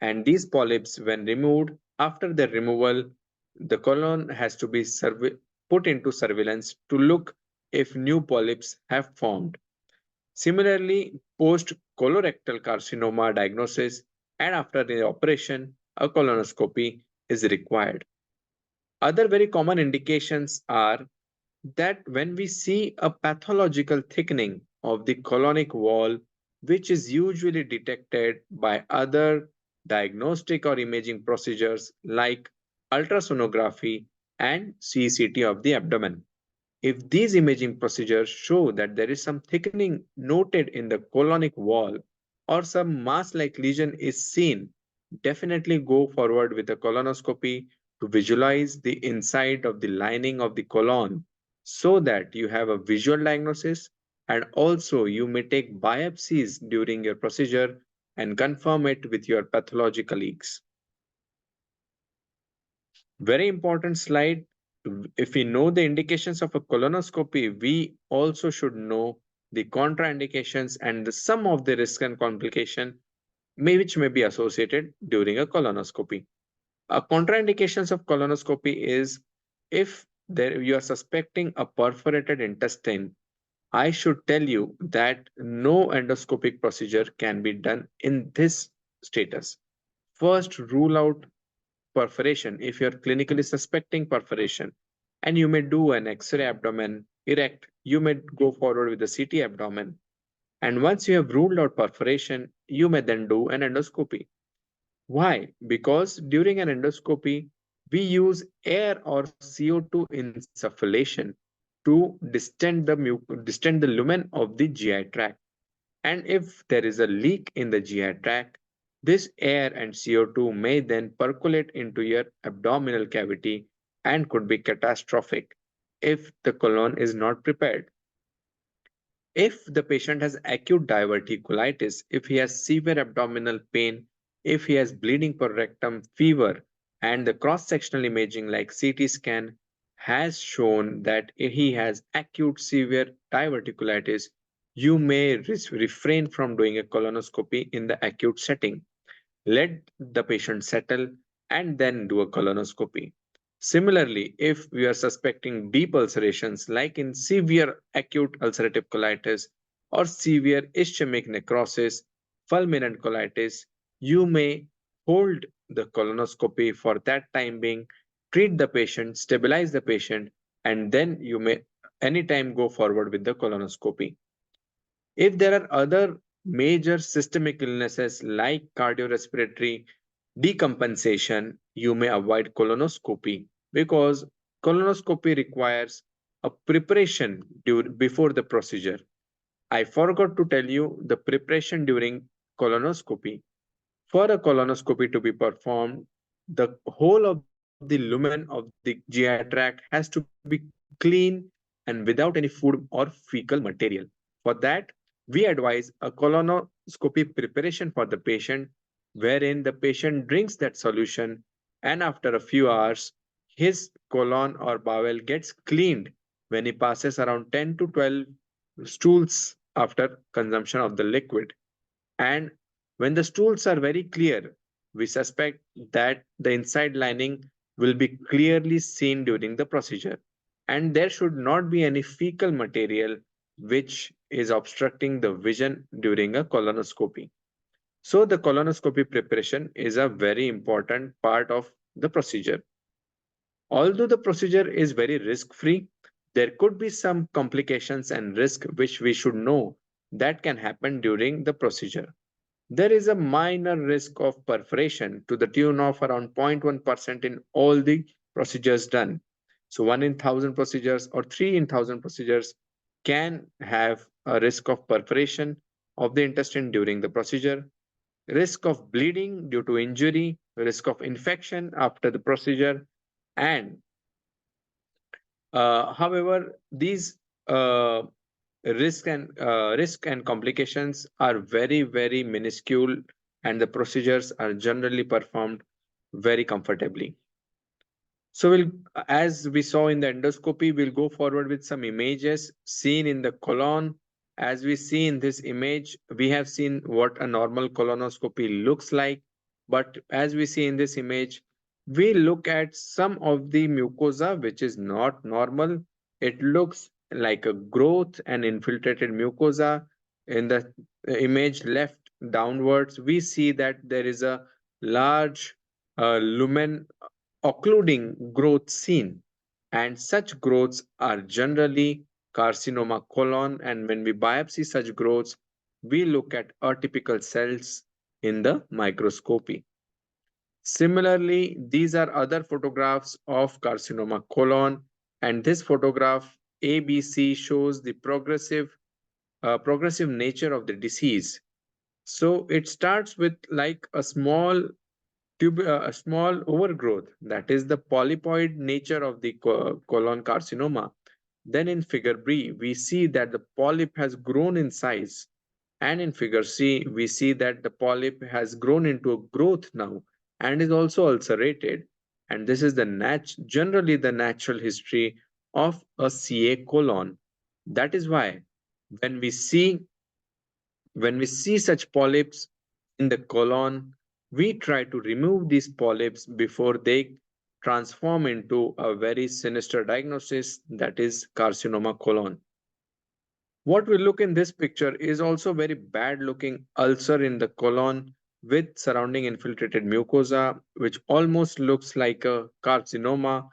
And these polyps, when removed, after their removal, the colon has to be put into surveillance to look if new polyps have formed. Similarly, post colorectal carcinoma diagnosis and after the operation, a colonoscopy is required. Other very common indications are that when we see a pathological thickening of the colonic wall, which is usually detected by other diagnostic or imaging procedures like ultrasonography and CCT of the abdomen. If these imaging procedures show that there is some thickening noted in the colonic wall or some mass-like lesion is seen, definitely go forward with a colonoscopy to visualize the inside of the lining of the colon so that you have a visual diagnosis, and also you may take biopsies during your procedure and confirm it with your pathology colleagues. Very important slide if we know the indications of a colonoscopy, we also should know the contraindications and some of the risk and complication which may be associated during a colonoscopy. Contraindications of colonoscopy is if you are suspecting a perforated intestine, I should tell you that no endoscopic procedure can be done in this status. First, rule out perforation if you're clinically suspecting perforation, and you may do an X-ray abdomen erect, you may go forward with the CT abdomen. And once you have ruled out perforation, you may then do an endoscopy. Why? Because during an endoscopy, we use air or CO2 insufflation to distend the lumen of the GI tract. And if there is a leak in the GI tract, this air and CO2 may then percolate into your abdominal cavity and could be catastrophic if the colon is not prepared. If the patient has acute diverticulitis, if he has severe abdominal pain, if he has bleeding per rectum, fever, and the cross-sectional imaging like CT scan has shown that he has acute severe diverticulitis, you may refrain from doing a colonoscopy in the acute setting. Let the patient settle and then do a colonoscopy. Similarly, if we are suspecting deep ulcerations like in severe acute ulcerative colitis or severe ischemic necrosis, fulminant colitis, you may hold the colonoscopy for that time being, treat the patient, stabilize the patient, and then you may anytime go forward with the colonoscopy. If there are other major systemic illnesses like cardiorespiratory decompensation, you may avoid colonoscopy because colonoscopy requires a preparation before the procedure. I forgot to tell you the preparation during colonoscopy. For a colonoscopy to be performed, the whole of the lumen of the GI tract has to be clean and without any food or fecal material. For that, we advise a colonoscopy preparation for the patient, wherein the patient drinks that solution and after a few hours, his colon or bowel gets cleaned when he passes around 10 to 12 stools after consumption of the liquid. And when the stools are very clear, we suspect that the inside lining will be clearly seen during the procedure. And there should not be any fecal material which is obstructing the vision during a colonoscopy. So the colonoscopy preparation is a very important part of the procedure. Although the procedure is very risk-free, there could be some complications and risk which we should know that can happen during the procedure. There is a minor risk of perforation to the tune of around 0.1% in all the procedures done. So 1 in 1,000 procedures or 3 in 1,000 procedures can have a risk of perforation of the intestine during the procedure, risk of bleeding due to injury, risk of infection after the procedure, and however, these risk and complications are very minuscule, and the procedures are generally performed very comfortably. So as we saw in the endoscopy, we'll go forward with some images seen in the colon. As we see in this image, we have seen what a normal colonoscopy looks like. But as we see in this image, we look at some of the mucosa, which is not normal. It looks like a growth and infiltrated mucosa. In the image left downwards, we see that there is a large lumen occluding growth seen, and such growths are generally carcinoma colon, and when we biopsy such growths, we look at atypical cells in the microscopy. Similarly, these are other photographs of carcinoma colon, and this photograph ABC shows the progressive nature of the disease. So it starts with like a small a small overgrowth, that is the polypoid nature of the colon carcinoma. Then in figure B, we see that the polyp has grown in size. And in figure C, we see that the polyp has grown into a growth now and is also ulcerated. And this is generally the natural history of a CA colon. That is why when we see such polyps in the colon, we try to remove these polyps before they transform into a very sinister diagnosis, that is carcinoma colon. What we look in this picture is also very bad looking ulcer in the colon with surrounding infiltrated mucosa, which almost looks like a carcinoma,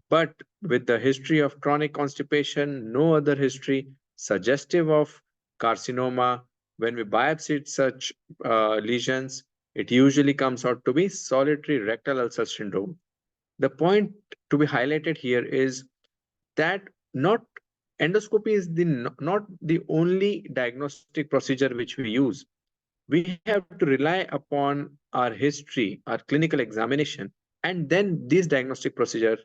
but with the history of chronic constipation, no other history suggestive of carcinoma. When we biopsy such lesions, it usually comes out to be solitary rectal ulcer syndrome. The point to be highlighted here is that not endoscopy is not the only diagnostic procedure which we use. We have to rely upon our history, our clinical examination, and then these diagnostic procedures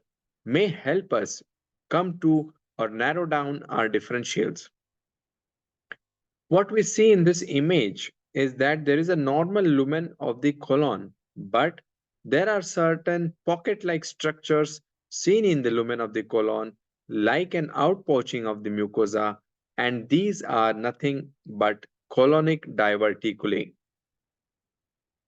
may help us come to or narrow down our differentials. What we see in this image is that there is a normal lumen of the colon, but there are certain pocket-like structures seen in the lumen of the colon, like an outpouching of the mucosa, and these are nothing but colonic diverticulae.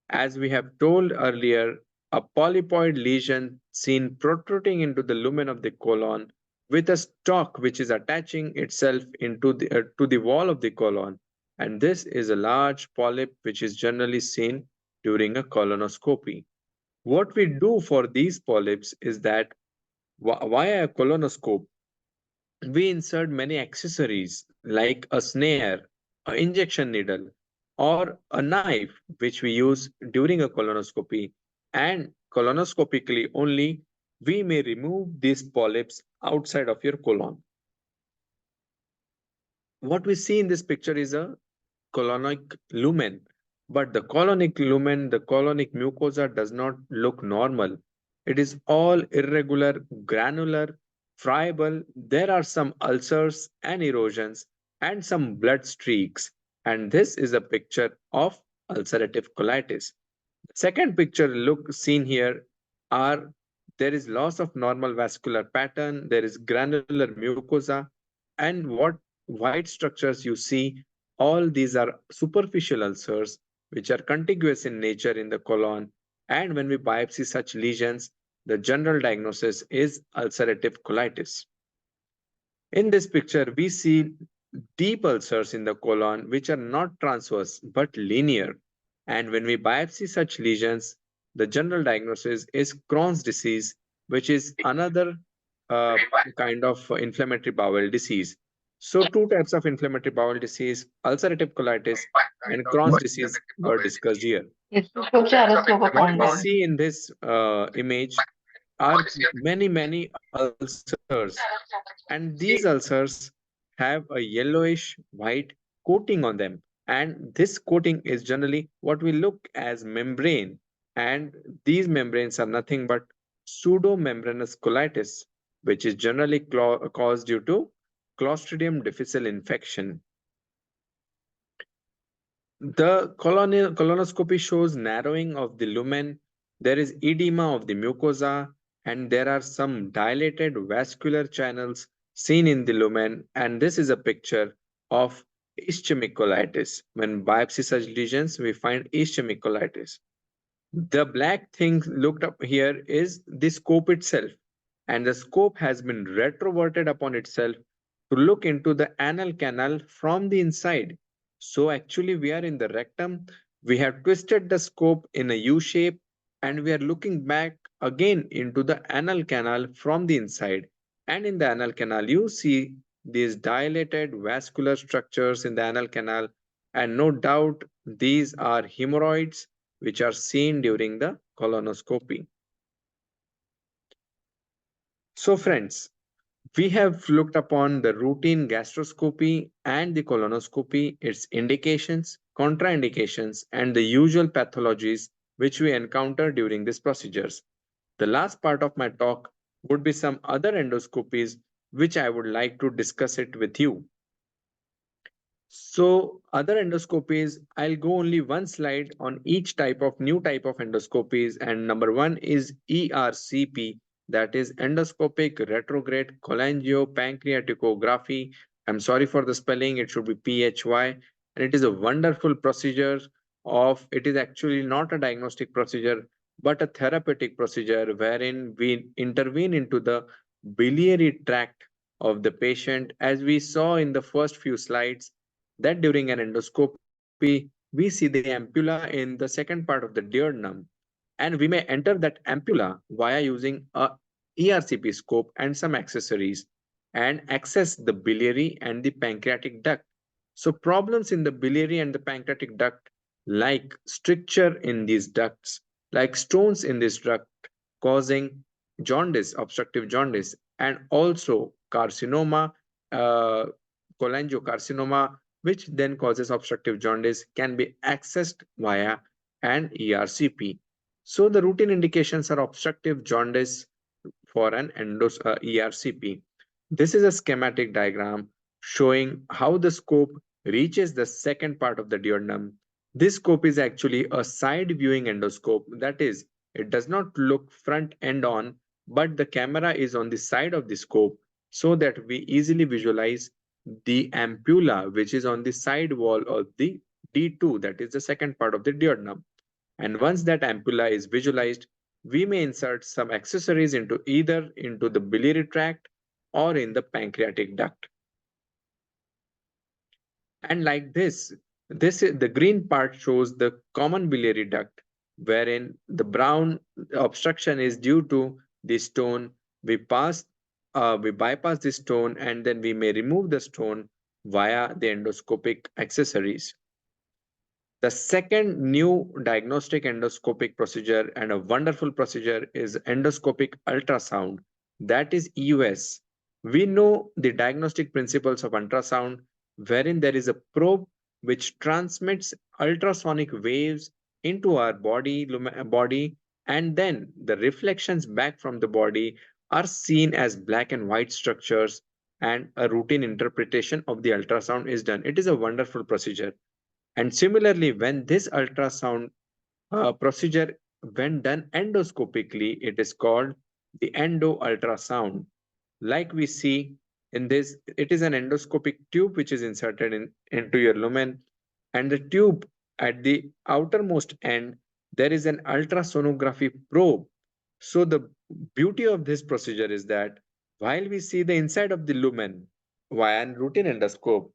As we have told earlier, a polypoid lesion seen protruding into the lumen of the colon with a stalk which is attaching itself into to the wall of the colon. And this is a large polyp which is generally seen during a colonoscopy. What we do for these polyps is that via a colonoscope, we insert many accessories like a snare, an injection needle, or a knife, which we use during a colonoscopy. And colonoscopically only, we may remove these polyps outside of your colon. What we see in this picture is a colonic lumen, but the colonic lumen, the colonic mucosa does not look normal. It is all irregular, granular, friable. There are some ulcers and erosions and some blood streaks. And this is a picture of ulcerative colitis. Second picture look seen here are there is loss of normal vascular pattern, there is granular mucosa, and what white structures you see, all these are superficial ulcers which are contiguous in nature in the colon. And when we biopsy such lesions, the general diagnosis is ulcerative colitis. In this picture, we see deep ulcers in the colon which are not transverse but linear. And when we biopsy such lesions, the general diagnosis is Crohn's disease, which is another kind of inflammatory bowel disease. So, two types of inflammatory bowel disease, ulcerative colitis and Crohn's disease, were discussed here. What we see in this image are many ulcers, and these ulcers have a yellowish white coating on them, and this coating is generally what we look as membrane, and these membranes are nothing but pseudomembranous colitis, which is generally caused due to Clostridium difficile infection. The colonoscopy shows narrowing of the lumen, there is edema of the mucosa, and there are some dilated vascular channels seen in the lumen, and this is a picture of ischemic colitis. When biopsy such lesions, we find ischemic colitis. The black thing looked up here is the scope itself, and the scope has been retroverted upon itself to look into the anal canal from the inside. So actually we are in the rectum, we have twisted the scope in a U shape, and we are looking back again into the anal canal from the inside. And in the anal canal, you see these dilated vascular structures in the anal canal, and no doubt these are hemorrhoids which are seen during the colonoscopy. So friends, we have looked upon the routine gastroscopy and the colonoscopy, its indications, contraindications, and the usual pathologies which we encounter during these procedures. The last part of my talk would be some other endoscopies which I would like to discuss it with you. So other endoscopies, I'll go only one slide on each new type of endoscopies. And number one is ERCP, that is endoscopic retrograde cholangiopancreaticography. I'm sorry for the spelling, it should be PHY. And it is a wonderful procedure it is actually not a diagnostic procedure, but a therapeutic procedure wherein we intervene into the biliary tract of the patient. As we saw in the first few slides, that during an endoscopy, we see the ampulla in the second part of the duodenum, and we may enter that ampulla via using a ERCP scope and some accessories and access the biliary and the pancreatic duct. So problems in the biliary and the pancreatic duct, like stricture in these ducts, like stones in this duct, causing jaundice, obstructive jaundice, and also carcinoma, uh, cholangiocarcinoma, which then causes obstructive jaundice, can be accessed via an ERCP. So the routine indications are obstructive jaundice for an ERCP. This is a schematic diagram showing how the scope reaches the second part of the duodenum. This scope is actually a side viewing endoscope. That is, it does not look front end on, but the camera is on the side of the scope so that we easily visualize the ampulla, which is on the side wall of the D2, that is the second part of the duodenum. And once that ampulla is visualized, we may insert some accessories into either into the biliary tract or in the pancreatic duct. And like the green part shows the common biliary duct, wherein the brown obstruction is due to the stone. We bypass the stone, and then we may remove the stone via the endoscopic accessories. The second new diagnostic endoscopic procedure and a wonderful procedure is endoscopic ultrasound, that is EUS. We know the diagnostic principles of ultrasound, wherein there is a probe which transmits ultrasonic waves into our body, and then the reflections back from the body are seen as black and white structures, and a routine interpretation of the ultrasound is done. It is a wonderful procedure. And similarly, when this ultrasound procedure, when done endoscopically, it is called the endo ultrasound. Like we see in this, it is an endoscopic tube which is inserted into your lumen, and the tube at the outermost end, there is an ultrasonography probe. So the beauty of this procedure is that while we see the inside of the lumen via a routine endoscope,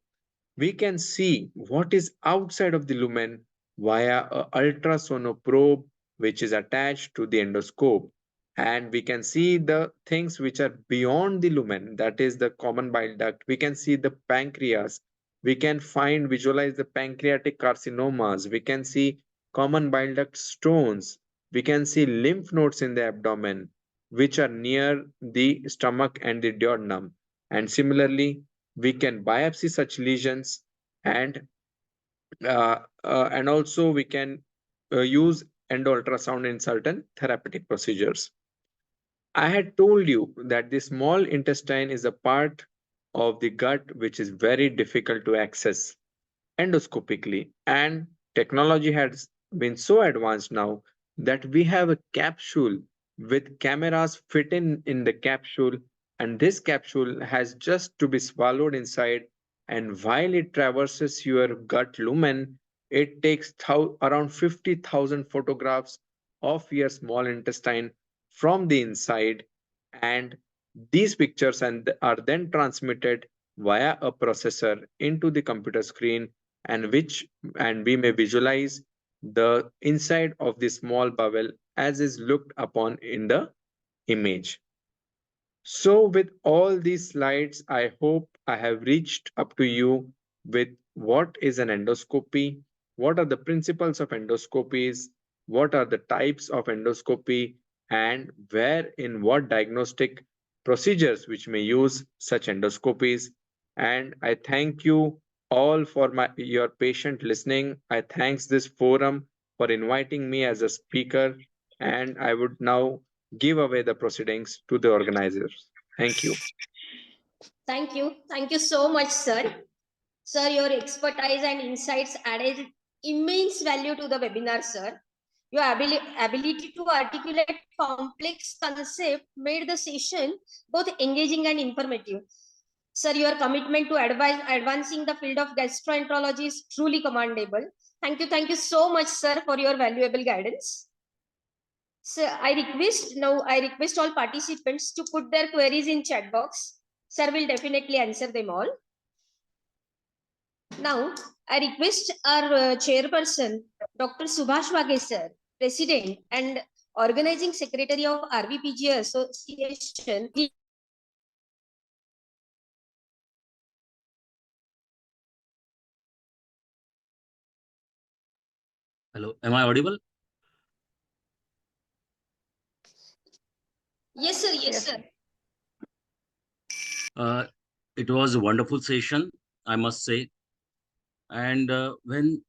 we can see what is outside of the lumen via a ultrasonoprobe which is attached to the endoscope, and we can see the things which are beyond the lumen, that is the common bile duct. We can see the pancreas, we can visualize the pancreatic carcinomas, we can see common bile duct stones, we can see lymph nodes in the abdomen which are near the stomach and the duodenum. And similarly, we can biopsy such lesions, and also we can use endoultrasound in certain therapeutic procedures. I had told you that the small intestine is a part of the gut which is very difficult to access endoscopically, and technology has been so advanced now that we have a capsule with cameras fit in the capsule, and this capsule has just to be swallowed inside, and while it traverses your gut lumen, it takes around 50,000 photographs of your small intestine from the inside, and these pictures are then transmitted via a processor into the computer screen, and we may visualize the inside of the small bowel as is looked upon in the image. So with all these slides, I hope I have reached up to you with what is an endoscopy, what are the principles of endoscopies, what are the types of endoscopy, and where in what diagnostic procedures which may use such endoscopies. And I thank you all for your patient listening. I thanks this forum for inviting me as a speaker, and I would now give away the proceedings to the organizers. Thank you. Thank you. Thank you so much, sir. Sir, your expertise and insights added immense value to the webinar, sir. Your ability to articulate complex concept made the session both engaging and informative. Sir, your commitment to advancing the field of gastroenterology is truly commendable. Thank you so much, sir, for your valuable guidance. Sir, I request all participants to put their queries in chat box. Sir will definitely answer them all. Now, I request our chairperson, Dr. Subhash Wage sir, President and Organizing Secretary of RVPG Association. Hello, am I audible? Yes, sir. Yes, sir. It was a wonderful session, I must say. And when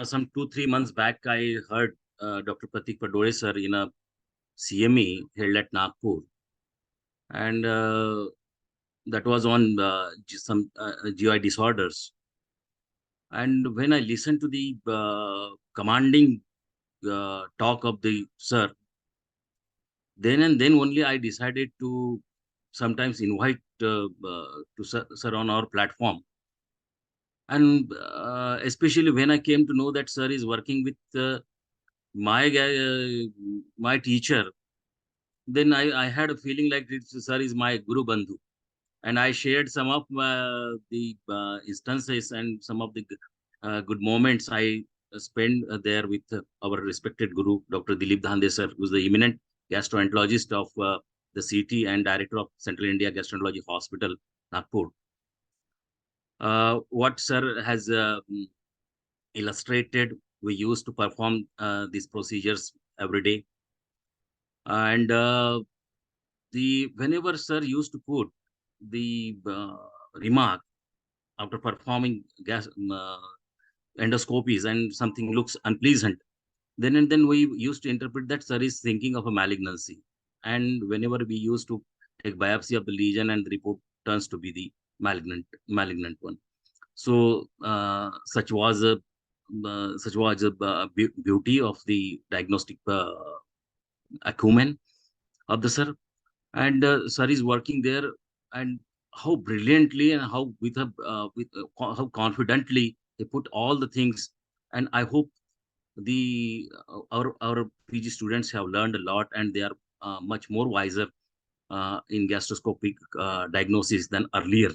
some 2-3 months back, I heard Dr. Prateek Padole sir in a CME held at Nagpur, and that was on some GI disorders. And when I listened to the commanding talk of the sir, then and then only I decided to sometimes invite to sir on our platform. And especially when I came to know that sir is working with my teacher, then I had a feeling like this sir is my Guru Bandhu. And I shared some of the instances and some of the good moments I spent there with our respected Guru, Dr. Dilip Dhande sir, who is the eminent gastroenterologist of the city and director of Central India Gastroenterology Hospital, Nagpur. What sir has illustrated, we used to perform these procedures every day. And whenever sir used to put the remark after performing endoscopies and something looks unpleasant, then and then we used to interpret that sir is thinking of a malignancy. And whenever we used to take biopsy of the lesion, and the report turns to be the malignant one. So such was a beauty of the diagnostic acumen of the sir. And sir is working there, and how brilliantly and how how confidently they put all the things. And I hope our PG students have learned a lot, and they are much more wiser in gastroscopic diagnosis than earlier.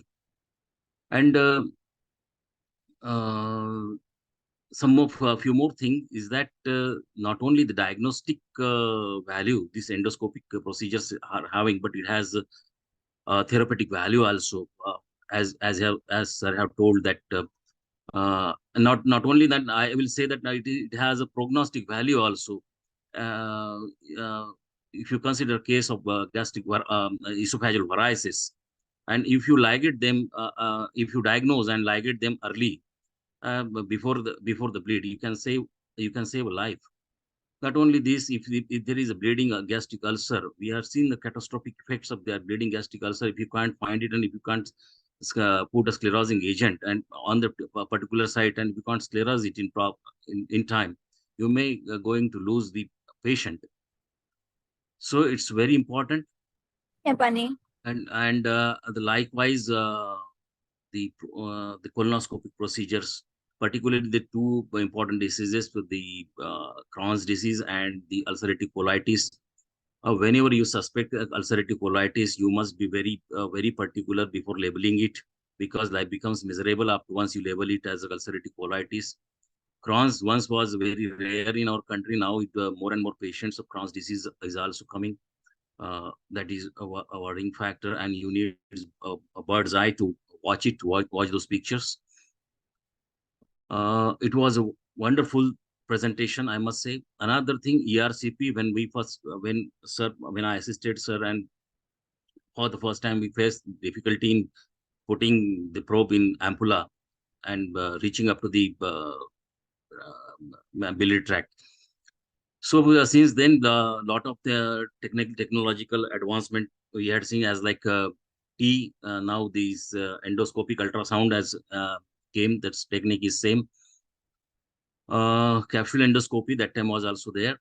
And a few more things is that not only the diagnostic value these endoscopic procedures are having, but it has therapeutic value also, as sir have told that not only that, I will say that it has a prognostic value also. uh, uh, if you consider case of gastric esophageal varices, and if you ligate them, if you diagnose and ligate them early, before the bleed, you can save a life. Not only this, if there is a bleeding gastric ulcer, we have seen the catastrophic effects of their bleeding gastric ulcer if you can't find it, and if you can't put a sclerosing agent and on the particular site, and if you can't sclerose it in time, you may going to lose the patient. So it's very important. Yeah, Bunny. And the likewise the colonoscopic procedures, particularly the two important diseases, with the Crohn's disease and the ulcerative colitis. Whenever you suspect ulcerative colitis, you must be very particular before labeling it, because life becomes miserable after once you label it as ulcerative colitis. Crohn's once was very rare in our country. Now more and more patients of Crohn's disease is also coming. That is a worrying factor, and you need a bird's eye to watch those pictures. It was a wonderful presentation, I must say. Another thing, ERCP, when I assisted sir, and for the first time we faced difficulty in putting the probe in ampulla and reaching up to the biliary tract. So since then, the lot of the technological advancement we had seen, as like now these endoscopic ultrasound as came, that technique is same. Capsule endoscopy, that time was also there.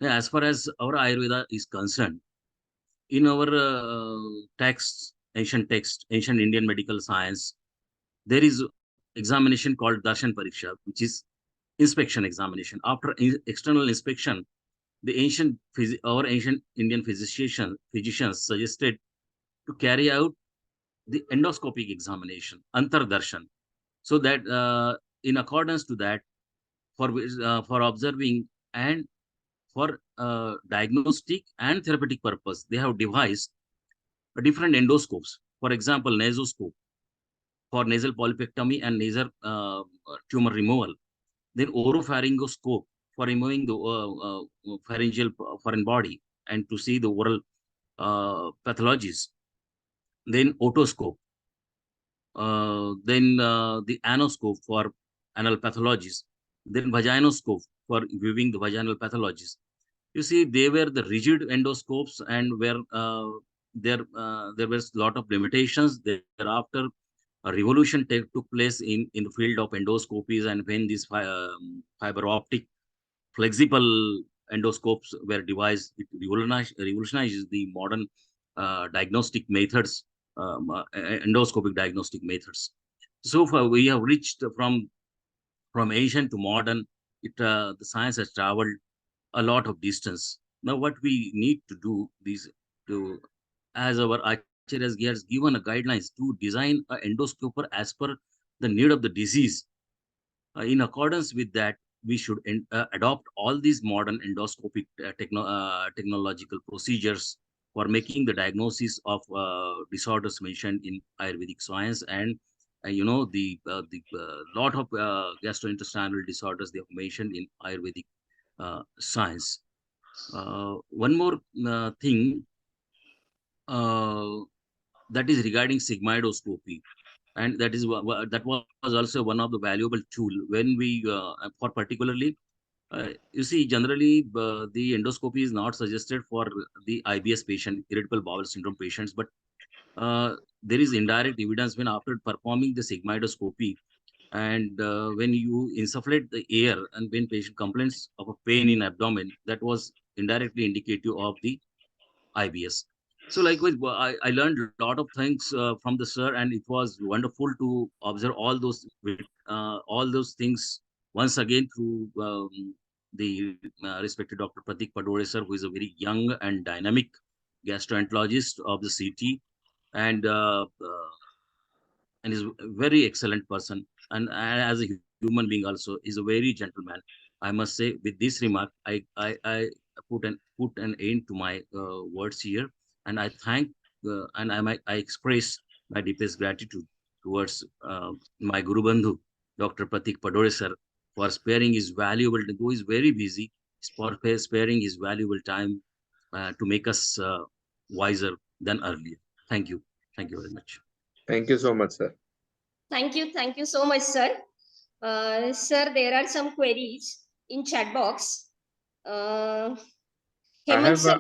Yeah, as far as our Ayurveda is concerned, in our texts, ancient Indian medical science, there is examination called Darshan Pariksha, which is inspection examination. After external inspection, the our ancient Indian physicians suggested to carry out the endoscopic examination, Antardarshan, so that in accordance to that, for observing and for diagnostic and therapeutic purpose, they have devised different endoscopes. For example, nasoscope for nasal polypectomy and nasal tumor removal. Then oropharyngoscope for removing the pharyngeal foreign body and to see the oral pathologies. Then otoscope. Then the anoscope for anal pathologies. Then vaginoscope for viewing the vaginal pathologies. You see, they were the rigid endoscopes, and where there was a lot of limitations. Thereafter, a revolution took place in the field of endoscopies, and when these fiber optic flexible endoscopes were devised, it revolutionized the modern diagnostic methods, endoscopic diagnostic methods. So far, we have reached from ancient to modern. The science has traveled a lot of distance. Now, what we need to do is to, as our Acharya has given a guidelines to design an endoscoper as per the need of the disease. In accordance with that, we should adopt all these modern endoscopic technological procedures for making the diagnosis of disorders mentioned in Ayurvedic science, and the lot of gastrointestinal disorders they have mentioned in Ayurvedic science. One more thing that is regarding sigmoidoscopy, and that was also one of the valuable tool when we for particularly you see, generally the endoscopy is not suggested for the IBS patient, irritable bowel syndrome patients, but there is indirect evidence when after performing the sigmoidoscopy and when you insufflate the air and when patient complains of a pain in abdomen, that was indirectly indicative of the IBS. So likewise, I learned a lot of things from the sir, and it was wonderful to observe all those things once again through the respected Dr. Prateek Padole sir, who is a very young and dynamic gastroenterologist of the city, and is a very excellent person, and as a human being also is a very gentleman. I must say, with this remark, I put an end to my words here, and I thank and I express my deepest gratitude towards my Guru Bandhu, Dr. Prateek Padole sir, for sparing his valuable, though he's very busy, for sparing his valuable time to make us wiser than earlier. Thank you. Thank you very much. Thank you so much, sir. Thank you so much, sir. Sir, there are some queries in chat box. Hemant sir,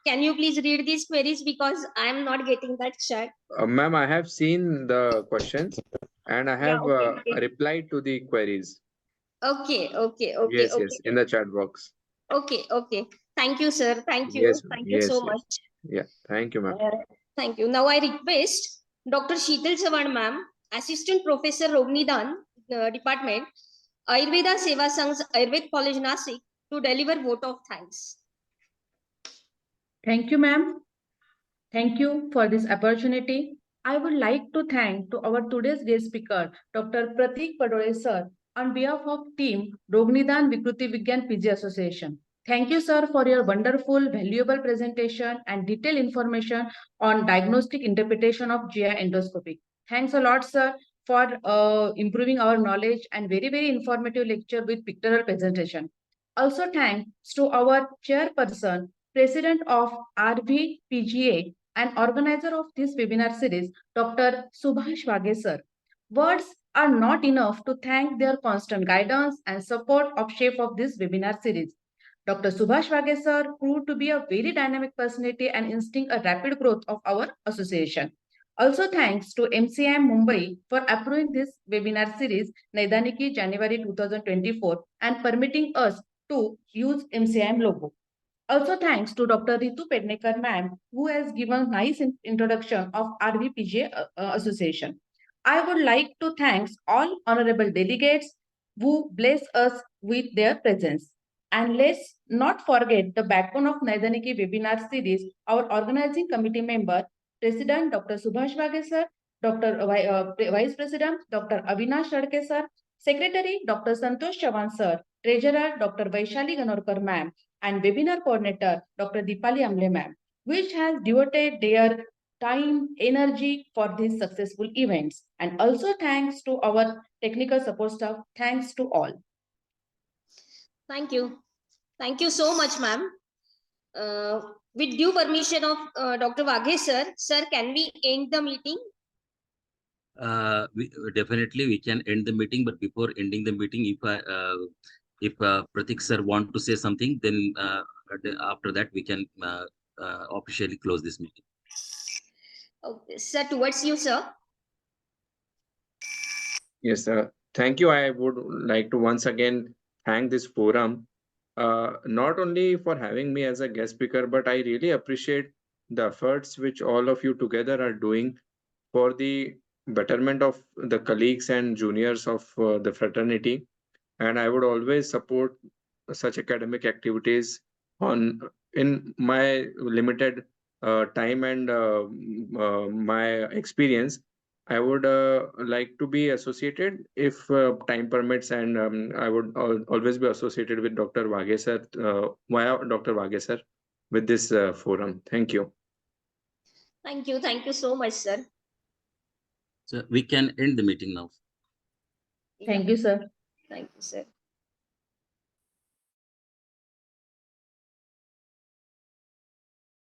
can you please read these queries because I am not getting that chat. Ma'am, I have seen the questions and I have okay. replied to the queries. Okay. Yes, in the chat box. Okay. Thank you, sir. Thank you. Yes, Thank you so much. Yeah, thank you, ma'am. Thank you. Now I request Dr. Sheetal Sawan ma'am, Assistant Professor Rognidan Department, Ayurveda Seva Sangh's Ayurved College Nasik, to deliver vote of thanks. Thank you, ma'am. Thank you for this opportunity. I would like to thank to our today's guest speaker, Dr. Prateek Padole sir, on behalf of team Rognidan Vikruti Vigyan PG Association. Thank you, sir, for your wonderful, valuable presentation and detailed information on diagnostic interpretation of GI endoscopy. Thanks a lot, sir, for improving our knowledge and very, very informative lecture with pictorial presentation. Also, thanks to our chairperson, President of RVPGA and organizer of this webinar series, Dr. Subhash Wage sir. Words are not enough to thank their constant guidance and support of shape of this webinar series. Dr. Subhash Wage sir proved to be a very dynamic personality and instinct a rapid growth of our association. Also thanks to MCM Mumbai for approving this webinar series Naidaniki January 2024 and permitting us to use MCM logo. Also thanks to Dr. Ritu Pednekar ma'am who has given nice introduction of RVPGA Association. I would like to thank all honorable delegates who bless us with their presence. And let's not forget the backbone of Naidaniki webinar series, our organizing committee member, President Dr. Subhash Wage sir, Vice President Dr. Avinash Shadke sir, Secretary Dr. Santosh Chavan sir, Treasurer Dr. Vaishali Ganorkar ma'am, and webinar coordinator Dr. Deepali Amle ma'am, which has devoted their time, energy for these successful events. And also thanks to our technical support staff. Thanks to all. Thank you. Thank you so much, ma'am. With due permission of Dr. Wage sir, can we end the meeting? Definitely we can end the meeting, but before ending the meeting, if Prateek sir want to say something, then after that we can officially close this meeting. Okay, sir, towards you, sir. Yes, thank you. I would like to once again thank this forum, not only for having me as a guest speaker, but I really appreciate the efforts which all of you together are doing for the betterment of the colleagues and juniors of the fraternity. And I would always support such academic activities on in my limited time and my experience. I would like to be associated if time permits, and I would always be associated with Dr. Wage sir, via Dr. Wage sir, with this forum. Thank you. Thank you. Thank you so much, sir. So we can end the meeting now. Thank you, sir. Thank you, sir.